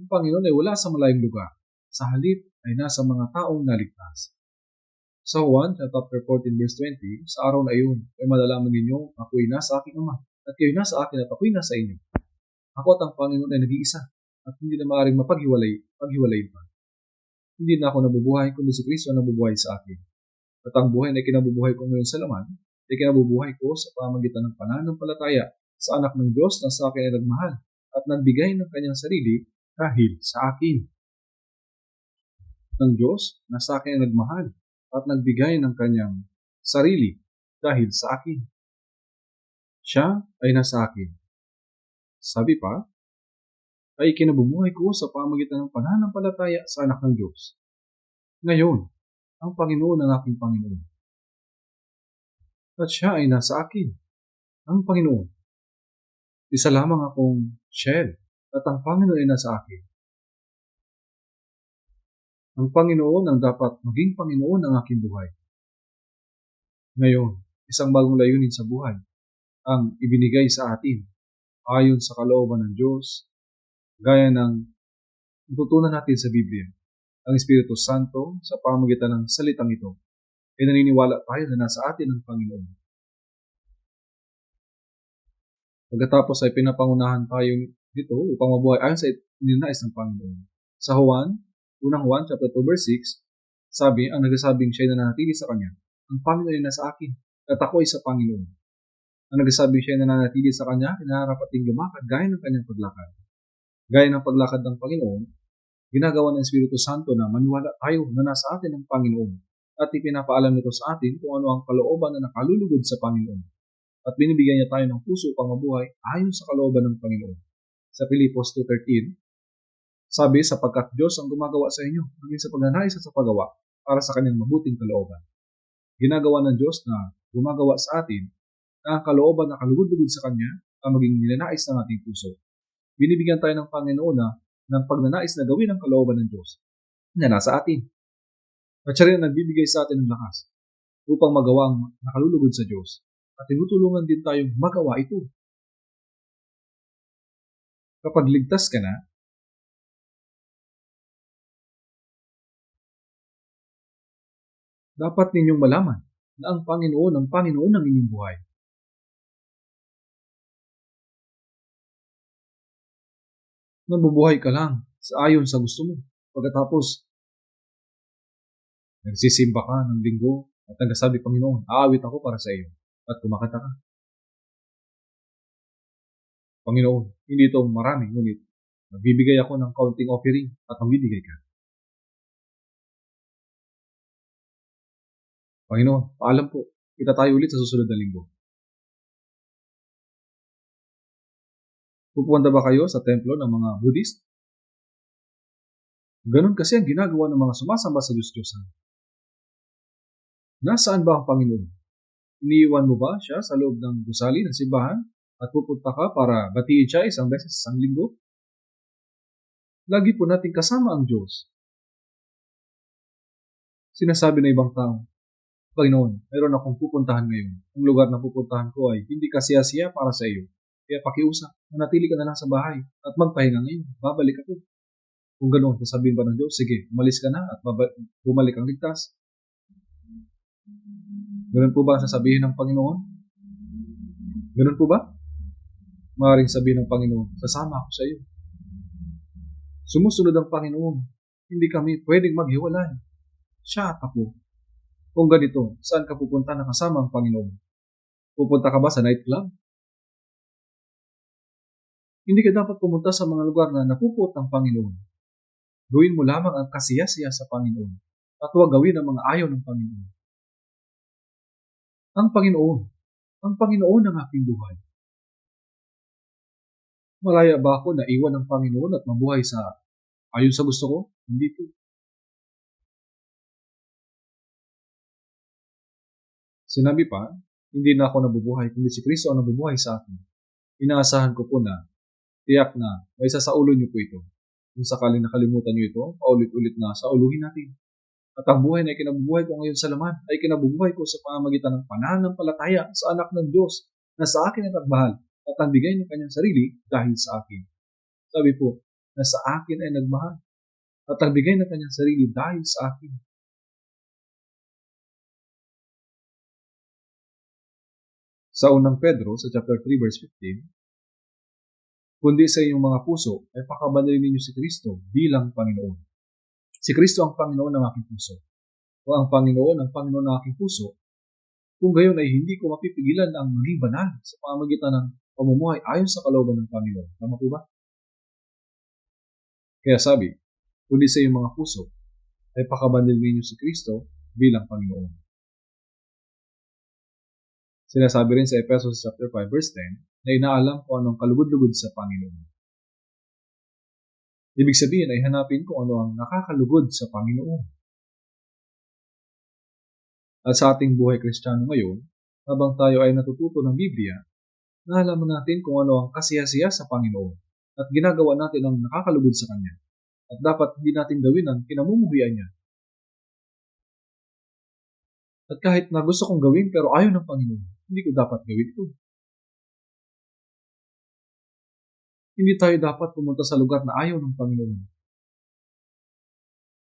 Ang Panginoon ay wala sa malayong lugar. Sa halip ay nasa mga taong naligtas. Sa Juan, chapter 14, verse 20, sa araw na iyon, ay malalaman ninyo, ako'y nasa aking Ama, at kayo'y nasa akin at ako'y nasa inyo. Ako at ang Panginoon ay nag-iisa, at hindi na maaaring paghiwalay pa. Hindi na ako nabubuhay, kundi si Kristo ang nabubuhay sa akin. At ang buhay na kinabubuhay ko ngayon sa laman, ay kinabubuhay ko sa pamagitan ng pananampalataya sa anak ng Diyos na sa akin ay nagmahal at nagbigay ng kanyang sarili dahil sa akin. Ng Diyos na sa akin ay nagmahal at nagbigay ng kanyang sarili dahil sa akin. Siya ay nasa akin. Sabi pa, ay kinabubuhay ko sa pamagitan ng pananampalataya sa anak ng Diyos. Ngayon, ang Panginoon ang aking Panginoon. At siya ay nasa akin, ang Panginoon. Isa lamang akong shell, at ang Panginoon ay nasa akin. Ang Panginoon ang dapat maging Panginoon ng aking buhay. Ngayon, isang bagong layunin sa buhay ang ibinigay sa atin ayon sa kalooban ng Diyos, gaya ng natutunan natin sa Biblia. Ang Espiritu Santo sa pamamagitan ng salitang ito ay naniniwala tayo na nasa atin ang Panginoon. Pagkatapos ay pinapangunahan tayo dito upang mabuhay ayon sa ninais ng Panginoon. Sa unang Juan, chapter 2, verse 6, sabi, ang nagsasabing siya'y nananatili sa Kanya, ang Panginoon ay nasa akin, at ako ay sa Panginoon. Ang nagsasabing siya'y nananatili sa Kanya, hinaharap ating lumakad gaya ng Kanyang paglakad. Gaya ng paglakad ng Panginoon, ginagawa ng Espiritu Santo na maniwala tayo na nasa atin ang Panginoon at ipinapaalam nito sa atin kung ano ang kalooban na nakalulugod sa Panginoon. At binibigyan niya tayo ng puso upang mabuhay ayon sa kalooban ng Panginoon. Sa Filipos 2:13, sabi, sapagkat Diyos ang gumagawa sa inyo, maging sa pagnanais at sa paggawa, para sa kanyang mabuting kalooban. Ginagawa ng Diyos na gumagawa sa atin na ang kalooban na kalugod-lugod sa Kanya ang maging nilanais ng ating puso. Binibigyan tayo ng Panginoon ng pagnanais na gawin ang kalooban ng Diyos na nasa atin. At siya rin ang nagbibigay sa atin ng lakas upang magawa ang nakalulugod sa Diyos. At tinutulungan din tayong magawa ito. Kapag ligtas ka na, dapat ninyong malaman na ang Panginoon ng inyong buhay. Nabubuhay ka lang sa ayon sa gusto mo. Pagkatapos, nagsisimba ka ng linggo at nagsasabi, Panginoon, aawit ako para sa iyo. At kumakanta ka. Panginoon, hindi ito marami, ngunit magbibigay ako ng kaunting offering at magbibigay ka. Panginoon, paalam po, kita tayo ulit sa susunod na linggo. Pupunta ba kayo sa templo ng mga Buddhist? Ganun kasi ang ginagawa ng mga sumasamba sa Diyos-Diyosan. Nasaan ba ang Panginoon? Iniiwan mo ba siya sa loob ng gusali ng simbahan at pupunta ka para batiin siya isang beses sa isang linggo? Lagi po natin kasama ang Diyos. Sinasabi ng ibang tao, Panginoon, mayroon akong pupuntahan ngayon. Ang lugar na pupuntahan ko ay hindi kasiya-siya para sa iyo. Kaya pakiusap, manatili ka na lang sa bahay at magpahinga ngayon. Babalik ako. Kung ganoon, sasabihin ba ng Diyos, sige, umalis ka na at bumalik ang ligtas? Ganun po ba sasabihin ng Panginoon? Ganun po ba? Maaaring sabihin ng Panginoon, sasama ako sa iyo. Sumusunod ang Panginoon. Hindi kami pwedeng maghiwalay. Siya at ako. Kung ganito, saan ka pupunta na kasama ang Panginoon? Pupunta ka ba sa nightclub? Hindi ka dapat pumunta sa mga lugar na napuput ng Panginoon. Gawin mo lamang ang kasiya-siya sa Panginoon at huwag gawin ang mga ayaw ng Panginoon. Ang Panginoon ang aking buhay. Malaya ba ako na iwan ng Panginoon at mabuhay sa ayon sa gusto ko? Hindi po. Sinabi pa, Hindi na ako nabubuhay, kundi si Kristo ang nabubuhay sa akin. Inaasahan ko po na tiyak na may sasaulo niyo po ito. Kung sakaling nakalimutan niyo ito, paulit-ulit na sauluhin natin. At ang buhay na ikinabubuhay ko ngayon sa laman ay kinabubuhay ko sa pamamagitan ng pananampalataya sa anak ng Diyos na sa akin ay nagmahal at ang bigay ng kanyang sarili dahil sa akin. Sabi po, na sa akin ay nagmahal at ang bigay ng kanyang sarili dahil sa akin. Sa unang Pedro, sa chapter 3, verse 15, kundi sa inyong mga puso ay pakabanalin ninyo si Kristo bilang Panginoon. Si Kristo ang Panginoon ng aking puso. O ang Panginoon ng aking puso. Kung gayon ay hindi ko mapipigilan ang maging banal sa pamamagitan ng pamumuhay ayon sa kalooban ng Panginoon. Tama po ba? Kaya sabi, kundi sa iyong mga puso ay pakabanalin ninyo si Kristo bilang Panginoon. Sinasabi rin sa Ephesians chapter 5 verse 10 na inaalam ko anong kalugod-lugod sa Panginoon. Ibig sabihin ay hanapin kung ano ang nakakalugod sa Panginoon. At sa ating buhay Kristiyano ngayon, habang tayo ay natututo ng Biblia, nalaman natin kung ano ang kasiyasiya sa Panginoon at ginagawa natin ang nakakalugod sa Kanya. At dapat hindi natin gawin ang kinamumuhian niya. At kahit na gusto kong gawin pero ayaw ng Panginoon, hindi ko dapat gawin ito. Hindi tayo dapat pumunta sa lugar na ayaw ng Panginoon.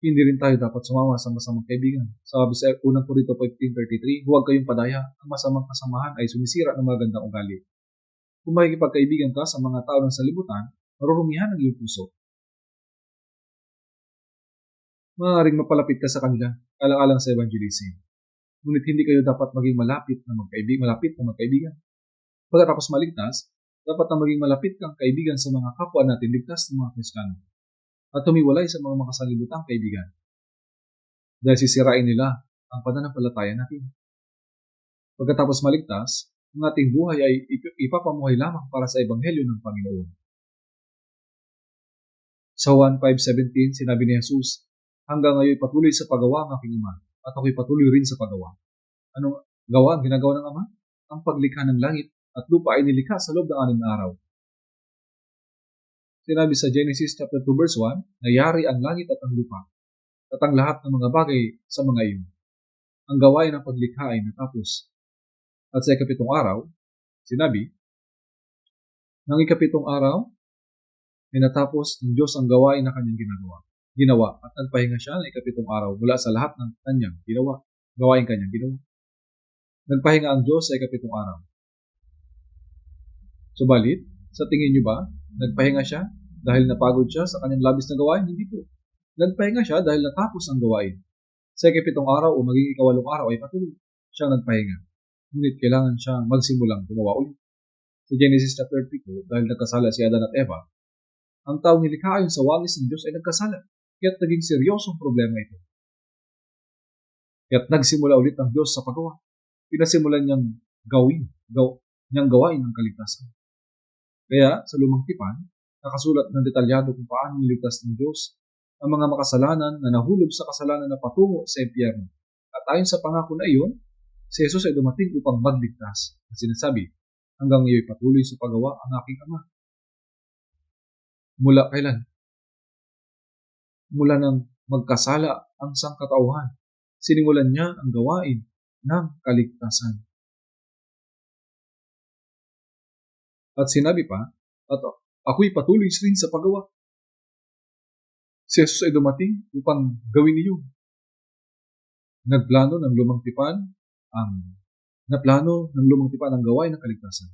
Hindi rin tayo dapat sumama sa masamang kaibigan. Sabi sa unang Korinto 15:33, huwag kayong padaya. Ang masamang kasamahan ay sumisira ng magandang ugali. Kung makikipagkaibigan ka sa mga tao ng salibutan, marurumihan ang iyong puso. Maaaring mapalapit ka sa kanila, alang-alang sa evangelism. Ngunit hindi kayo dapat maging malapit na magkaibigan. Pagkatapos maligtas, dapat na maging malapit kang kaibigan sa mga kapwa natin ligtas ng mga Kristiyano at tumiwalay sa mga makasalibutang kaibigan. Dahil sisirain nila ang pananampalataya natin. Pagkatapos maligtas, ang ating buhay ay ipapamuhay lamang para sa Ebanghelyo ng Panginoon. Sa Juan 5:17, sinabi ni Jesus, hanggang ngayon patuloy sa paggawa ang aking Ama at ako'y patuloy rin sa paggawa. Anong gawa ang ginagawa ng Ama? Ang paglikha ng langit at lupa ay nilikha sa loob ng 6 na araw. Sinabi sa Genesis chapter 2 verse 1, nayari ang langit at ang lupa at ang lahat ng mga bagay sa mga iyon. Ang gawain ng paglikha ay natapos. At sa ikapitong araw, sinabi, ng ikapitong araw ay natapos ng Diyos ang gawain na kanyang ginawa at nagpahinga siya ng ikapitong araw mula sa lahat ng kanyang gawain kanyang ginawa. Nagpahinga ang Diyos sa ikapitong araw. Subalit, sa tingin niyo ba, nagpahinga siya dahil napagod siya sa kanyang labis na gawain? Hindi po. Nagpahinga siya dahil natapos ang gawain. Sa ikapitong araw o maging ikawalong araw ay patuloy siyang nagpahinga. Ngunit kailangan siyang magsimulang gumawa ulit. Sa Genesis chapter 32, dahil nagkasala si Adan at Eva, ang taong nilikha ayon sa wangis ng Diyos ay nagkasala. Kaya't naging seryosong problema ito. Kaya't nagsimula ulit ang Diyos sa paggawa. Pinasimulan niyang gawain ng kaligtasan. Kaya sa Lumang Tipan, nakasulat ng detalyado kung paano niligtas ng Diyos ang mga makasalanan na nahulog sa kasalanan na patungo sa impyerno. At ayon sa pangako na iyon, si Jesus ay dumating upang magligtas. At sinasabi, hanggang ngayon patuloy sa paggawa ang aking Ama. Mula kailan? Mula nang magkasala ang sangkatauhan, sinimulan niya ang gawain ng kaligtasan. At sinabi pa, at ako'y patuloy rin sa paggawa. Si Jesus ay dumating upang gawin iyon. Nagplano ng Lumang Tipan ang gawain ng kaligtasan.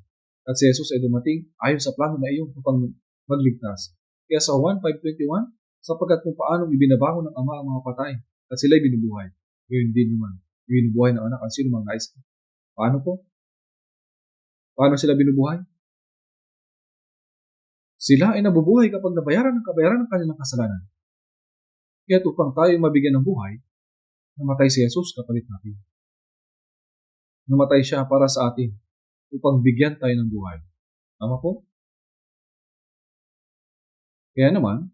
At si Jesus ay dumating ayon sa plano na iyon upang magligtas. Kaya sa Juan 5:21, sapagkat kung paano ibinabangon ng Ama ang mga patay at sila'y binubuhay, gayon din naman binubuhay ng anak ang sino mang nais. Paano po? Paano sila binubuhay? Sila ay nabubuhay kapag nabayaran ng kanilang kasalanan. Kaya upang tayo mabigyan ng buhay, namatay si Jesus kapalit natin. Namatay siya para sa atin upang bigyan tayo ng buhay. Tama po? Kaya naman,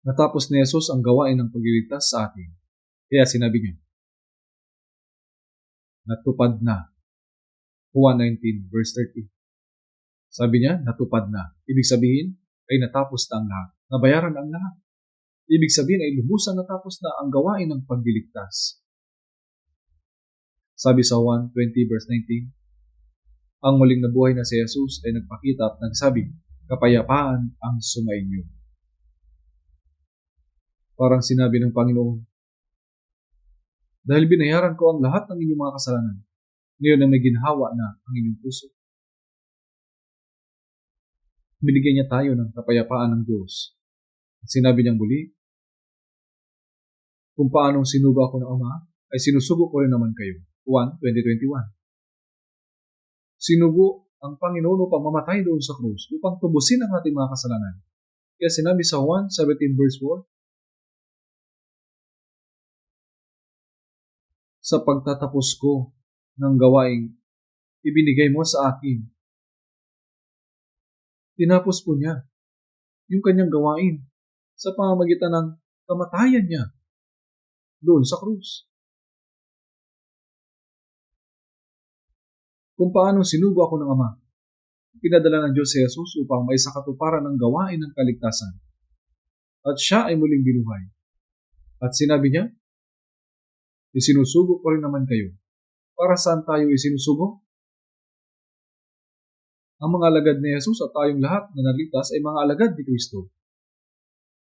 natapos ni Jesus ang gawain ng pagliligtas sa atin. Kaya sinabi niya, natupad na. Juan 19 verse 30. Sabi niya, natupad na. Ibig sabihin, ay natapos na ang lahat. Nabayaran ang lahat. Ibig sabihin ay lubusang natapos na ang gawain ng pagliligtas. Sabi sa Juan 20 verse 19, ang muling nabuhay na si Jesus ay nagpakita at nagsabi, kapayapaan ang sumainyo. Parang sinabi ng Panginoon, dahil binayaran ko ang lahat ng inyong mga kasalanan, ngayon na may ginhawa na ang inyong puso. Binigyan niya tayo ng kapayapaan ng Diyos. At sinabi niyang muli, kung paanong sinugo ako ng Ama, ay sinusugo ko rin naman kayo. Juan 20:21. Sinugo ang Panginoon upang mamatay doon sa krus, upang tubusin ang ating mga kasalanan. Kaya sinabi sa Juan 17 verse 4, sa pagtatapos ko ng gawaing ibinigay mo sa akin, tinapos po niya yung kanyang gawain sa pamamagitan ng kamatayan niya doon sa krus. Kung paano sinugo ako ng Ama, pinadala ng Diyos si Jesus upang may sakatuparan ng gawain ng kaligtasan. At siya ay muling binuhay. At sinabi niya, isinusugo ko rin naman kayo. Para saan tayo isinusugo? Ang mga alagad ni Jesus at tayong lahat na naligtas ay mga alagad ni Kristo.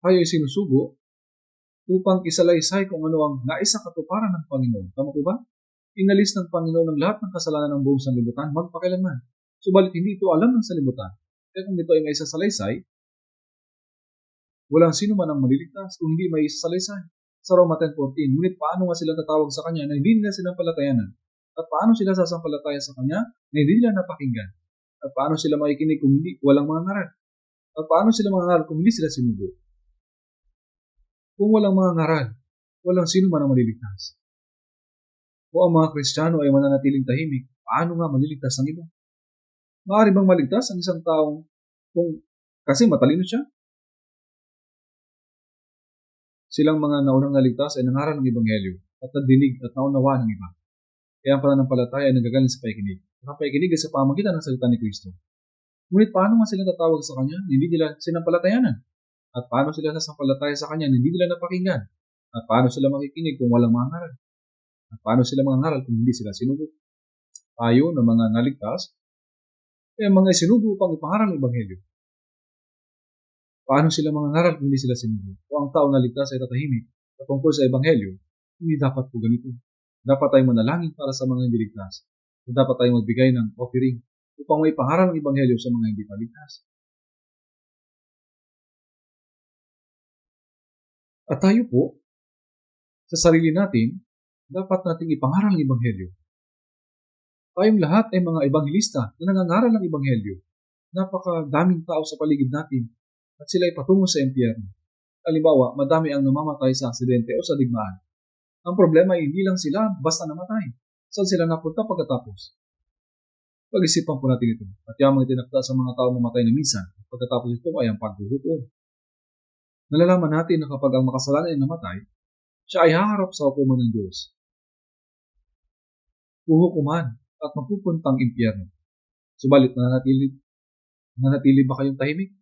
Tayo ay sinusugo upang isalaysay kung ano ang naisakatuparan ng Panginoon. Tama po ba? Inalis ng Panginoon ang lahat ng kasalanan ng buong sanlibutan magpakailanman. Subalit hindi ito alam ng sanlibutan. Kaya kung ito ay maisasalaysay, walang sino man ang maliligtas kung hindi may isasalaysay. Sa Roma 10:14, ngunit paano nga sila tatawag sa Kanya na hindi nila sinampalatayanan? At paano sila sasampalataya sa Kanya na hindi nila napakinggan? At paano sila makikinig kung hindi walang mga ngaral? At paano sila mga ngaral kung hindi sila sinugo? Kung walang mga ngaral, walang sino man ang maliligtas. Kung ang mga Kristiyano ay mananatiling tahimik, paano nga maliligtas ang iba? Maaari bang maligtas ang isang taong kung kasi matalino siya? Silang mga naunang naligtas ay nangaral ng Ebanghelyo at nagdinig at naunawa ng iba. Kaya ang pananampalataya ay nagagaling sa pakikinig. Ang pakikinig ay sa pamamagitan ng salita ni Kristo. Ngunit paano nga sila tatawag sa Kanya na hindi nila sinampalatayanan? At paano sila sasampalataya sa Kanya na hindi nila napakinggan? At paano sila makikinig kung walang mga ngaral? At paano sila mga ngaral kung hindi sila sinugo? Tayo na mga naligtas, ay mga sinugo upang ipangaral ng Ebanghelyo. Paano sila mga ngaral kung hindi sila sinugo? Kung ang tao naligtas ay tatahimik at tungkol sa Ebanghelyo, hindi dapat po ganito. Dapat tayong manalangin para sa mga hindi ligtas. At dapat tayong magbigay ng offering upang may pangaral ng Ebanghelyo sa mga hindi paligtas. At tayo po, sa sarili natin, dapat nating ipangaral ng Ebanghelyo. Tayong lahat ay mga ebanghelista na nangangaral ng Ebanghelyo. Napakadaming tao sa paligid natin at sila ay patungo sa impyerno. Halimbawa, madami ang namamatay sa aksidente o sa digmaan. Ang problema ay hindi lang sila basta namatay. Saan sila napunta pagkatapos? Pag-isipan po natin ito. At yung mga tinakda sa mga tao mamatay na minsan, pagkatapos ito ay ang paghuhukom. Nalalaman natin na kapag ang makasalanan ay namatay, siya ay haharap sa hukuman ng Diyos. Huhukuman at mapupuntang impyerno. Subalit, nanatili ba kayong tahimik?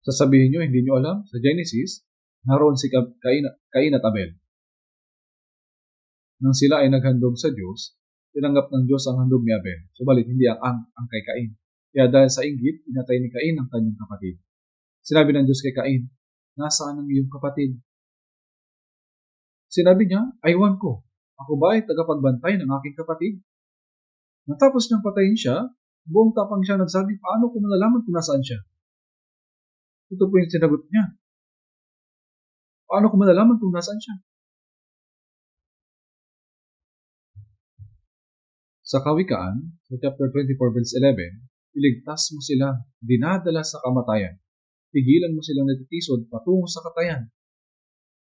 Sasabihin nyo, hindi nyo alam, sa Genesis, naroon si Cain at Abel. Nang sila ay naghandog sa Diyos, tinanggap ng Diyos ang handog ni Abel. Subalit, hindi ang kay Cain. Kaya dahil sa inggit, pinatay ni Cain ang kanyang kapatid. Sinabi ng Diyos kay Cain, nasaan ang iyong kapatid? Sinabi niya, aywan ko. Ako ba ay tagapagbantay ng aking kapatid? Natapos niyang patayin siya, buong tapang siya nagsabi, paano ko malalaman kung nasaan siya? Ito po yung sinagot niya. Paano ko malalaman kung nasaan siya? Sa Kawikaan, sa chapter 24 verse 11, iligtas mo sila, dinadala sa kamatayan. Pigilan mo silang natitisod patungo sa katayan.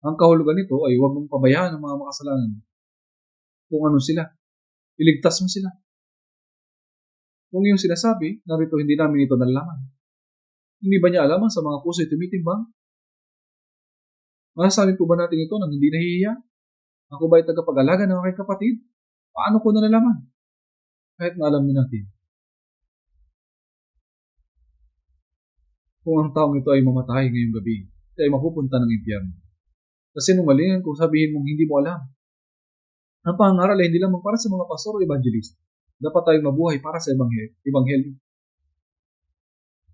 Ang kahulugan nito ay huwag mong pabayaan ang mga makasalanan. Kung ano sila, iligtas mo sila. Kung yung sinasabi, narito hindi namin ito nalalaman. Hindi ba niya alam sa mga puso'y tumitimbang? Masasabi po ba natin ito nang hindi nahihiya? Ako ba ay tagapag-alaga ng aking kapatid? Paano ko nalalaman? Kahit na alam na natin, kung ang taong ito ay mamatay ngayong gabi, siya ay mapupunta ng impyerno. Kasi sinungalingan kung sabihin mong hindi mo alam. Ang pangaral ay hindi lamang para sa mga pastor o evangelist. Dapat tayong mabuhay para sa ebanghelyo.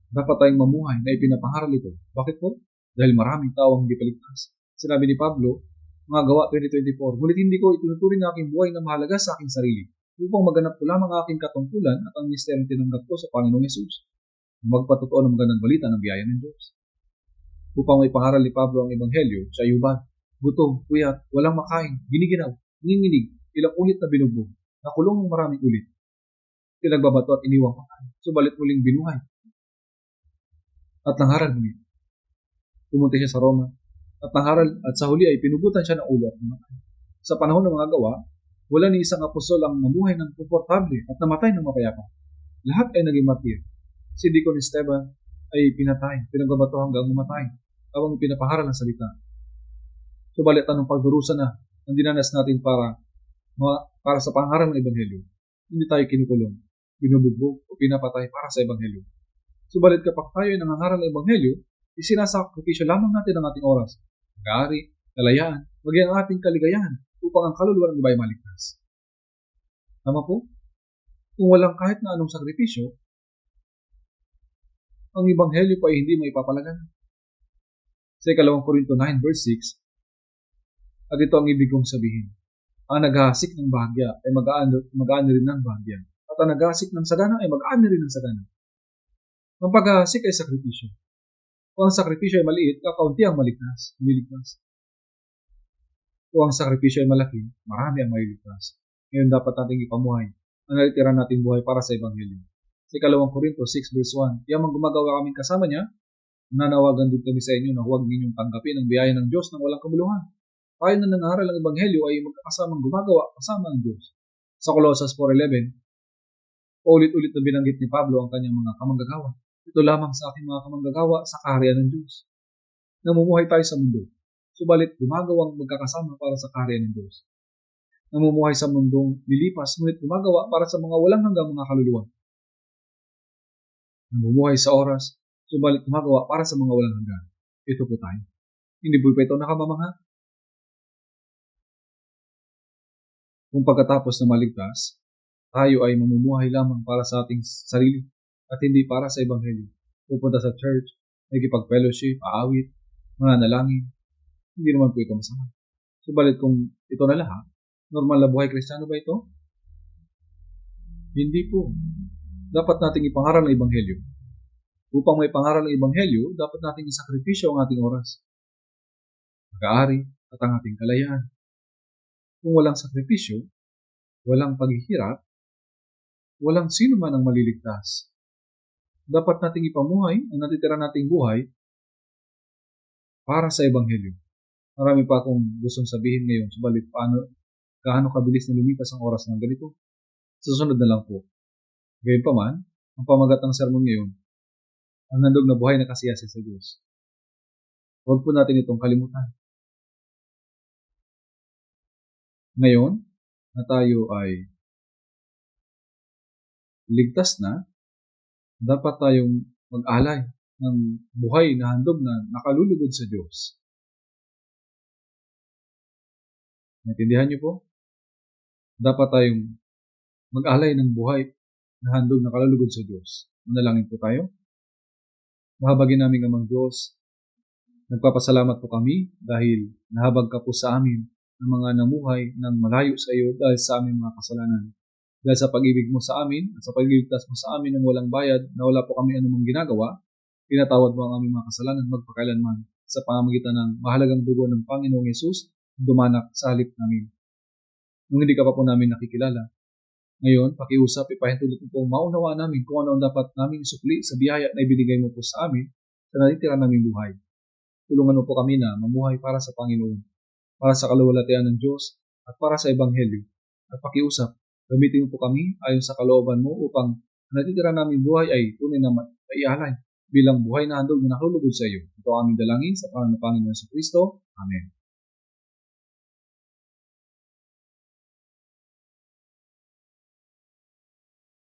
Dapat tayong mamuhay na ipinapangaral ito. Bakit po? Dahil maraming tao ang hindi paligtas. Sinabi ni Pablo, mga gawa 2024, ngunit hindi ko ituturing ang aking buhay na mahalaga sa aking sarili, upang maganap ko lamang ang aking katungkulan at ang misteryong tinanggap ko sa Panginoong Yesus. Magpatotoo ng magandang balita ng biyaya ng Diyos. Upang may pangaral ni Pablo ang ebanghelyo, siya ay ubad, gutom, puyat, walang makain, giniginaw, nanginginig, ilang ulit na binugbog, nakulong ng maraming ulit. Pinagbabato at iniwang pakain, subalit muling binuhay. At nangaral muli. Pumunta siya sa Roma, at nangaral at sa huli ay pinugutan siya ng ulo at namatay. Sa panahon ng mga gawa, wala ni isang apostol ang namuhay ng komportable at namatay ng mapayapa. Lahat ay naging martir. Si Deacon Esteban ay pinatay, pinagbabato hanggang mamatay, habang pinapaharal ng salita. Subalit anong pagdurusa na ang dinanas natin para sa pangaral ng ebanghelyo. Hindi tayo kinukulong, binubugbog o pinapatay para sa ebanghelyo. Subalit kapag tayo ay nangangaral ng ebanghelyo, isinasakripisyo lamang natin ang ating oras, pag-aari, kalayaan, maging ang ating kaligayahan upang ang kaluluwa ng iba ay maligtas. Tama po? Kung walang kahit na anong sakripisyo, ang ebanghelyo pa ay hindi maipapalagan. Sa 2 Korinto 9 verse 6, at ito ang ibig kong sabihin, ang naghahasik ng bahagya ay mag-aan rin ng bahagya, at ang naghahasik ng sagana ay mag-aan rin ng sagana. Ang paghahasik ay sakripisyo. Kung ang sakripisyo ay maliit, kakaunti ang maligtas. Kung ang sakripisyo ay malaki, marami ang maliligtas. Ngayon dapat nating ipamuhay ang nalitira nating buhay para sa ebanghelyo. Sa 2 Korinto 6 verse 1, tiyamang gumagawa kaming kasama niya, nanawagan din kami sa inyo na huwag ninyong tanggapin ang biyaya ng Diyos ng walang kabuluhan. Tayo na nangaral ng ebanghelyo ay magkakasamang gumagawa kasama ang Diyos. Sa Colossus 4:11, paulit-ulit na binanggit ni Pablo ang kanyang mga kamanggagawa. Ito lamang sa aking mga kamanggagawa sa kaharian ng Diyos. Namumuhay tayo sa mundo, subalit gumagawang magkakasama para sa kaharian ng Diyos. Namumuhay sa mundong lilipas, ngunit gumagawa para sa mga walang hanggang mga kaluluwa. Namumuhay sa oras, subalit gumagawa para sa mga walang hanggan. Ito po tayo. Hindi po ito nakamamangha. Kung pagkatapos na maligtas, tayo ay mamumuhay lamang para sa ating sarili at hindi para sa ebanghelyo. Pupunta sa church, nagkipag-fellowship, aawit, mananalangin. Hindi naman po ito masama. Subalit kung ito na lahat, normal na buhay Kristiyano ba ito? Hindi po. Dapat nating ipangaral ng ebanghelyo. Upang may pangaral ng ebanghelyo, dapat nating isakripisyo ang ating oras, pag-aari at ang ating kalayaan. Kung walang sakripisyo, walang paghihirap, walang sino man ang maliligtas. Dapat nating ipamuhay ang natitira nating buhay para sa ebanghelyo. Marami pa akong gustong sabihin ngayon, subalit gaano kabilis na lumipas ang oras ng ganito. Susunod na lang po. Gayunpaman, ang pamagat ng sermon ngayon, ang handog na buhay na kasiyasi sa Diyos. Huwag po natin itong kalimutan. Ngayon, na tayo ay ligtas na, dapat tayong mag-alay ng buhay na handog na nakalulugod sa Diyos. Naintindihan niyo po? Dapat tayong mag-alay ng buhay na handog na nakalulugod sa Diyos. Manalangin po tayo. Mahabagin namin Amang Diyos, nagpapasalamat po kami dahil nahabag ka po sa amin ng mga namuhay ng malayo sa iyo dahil sa aming mga kasalanan. Dahil sa pag-ibig mo sa amin at sa pagliligtas mo sa amin ng walang bayad na wala po kami anumang ginagawa, pinatawad mo ang aming mga kasalanan magpakailanman sa pamamagitan ng mahalagang dugo ng Panginoong Yesus dumanak sa halip namin. Nung hindi ka pa po namin nakikilala, ngayon, pakiusap, ipahintulot mo po maunawaan namin kung ano ang dapat naming isukli sa biyaya na ibinigay mo po sa amin sa natitira naming buhay. Tulungan mo po kami na mamuhay para sa Panginoon, para sa kaluwalhatian ng Diyos at para sa Ebanghelyo. At pakiusap, gamitin mo po kami ayon sa kalooban mo upang natitira naming buhay ay tunay na maialay bilang buhay na handog na nakalulugod sa iyo. Ito ang aming dalangin sa pangalan ng Panginoon Kristo. Amen.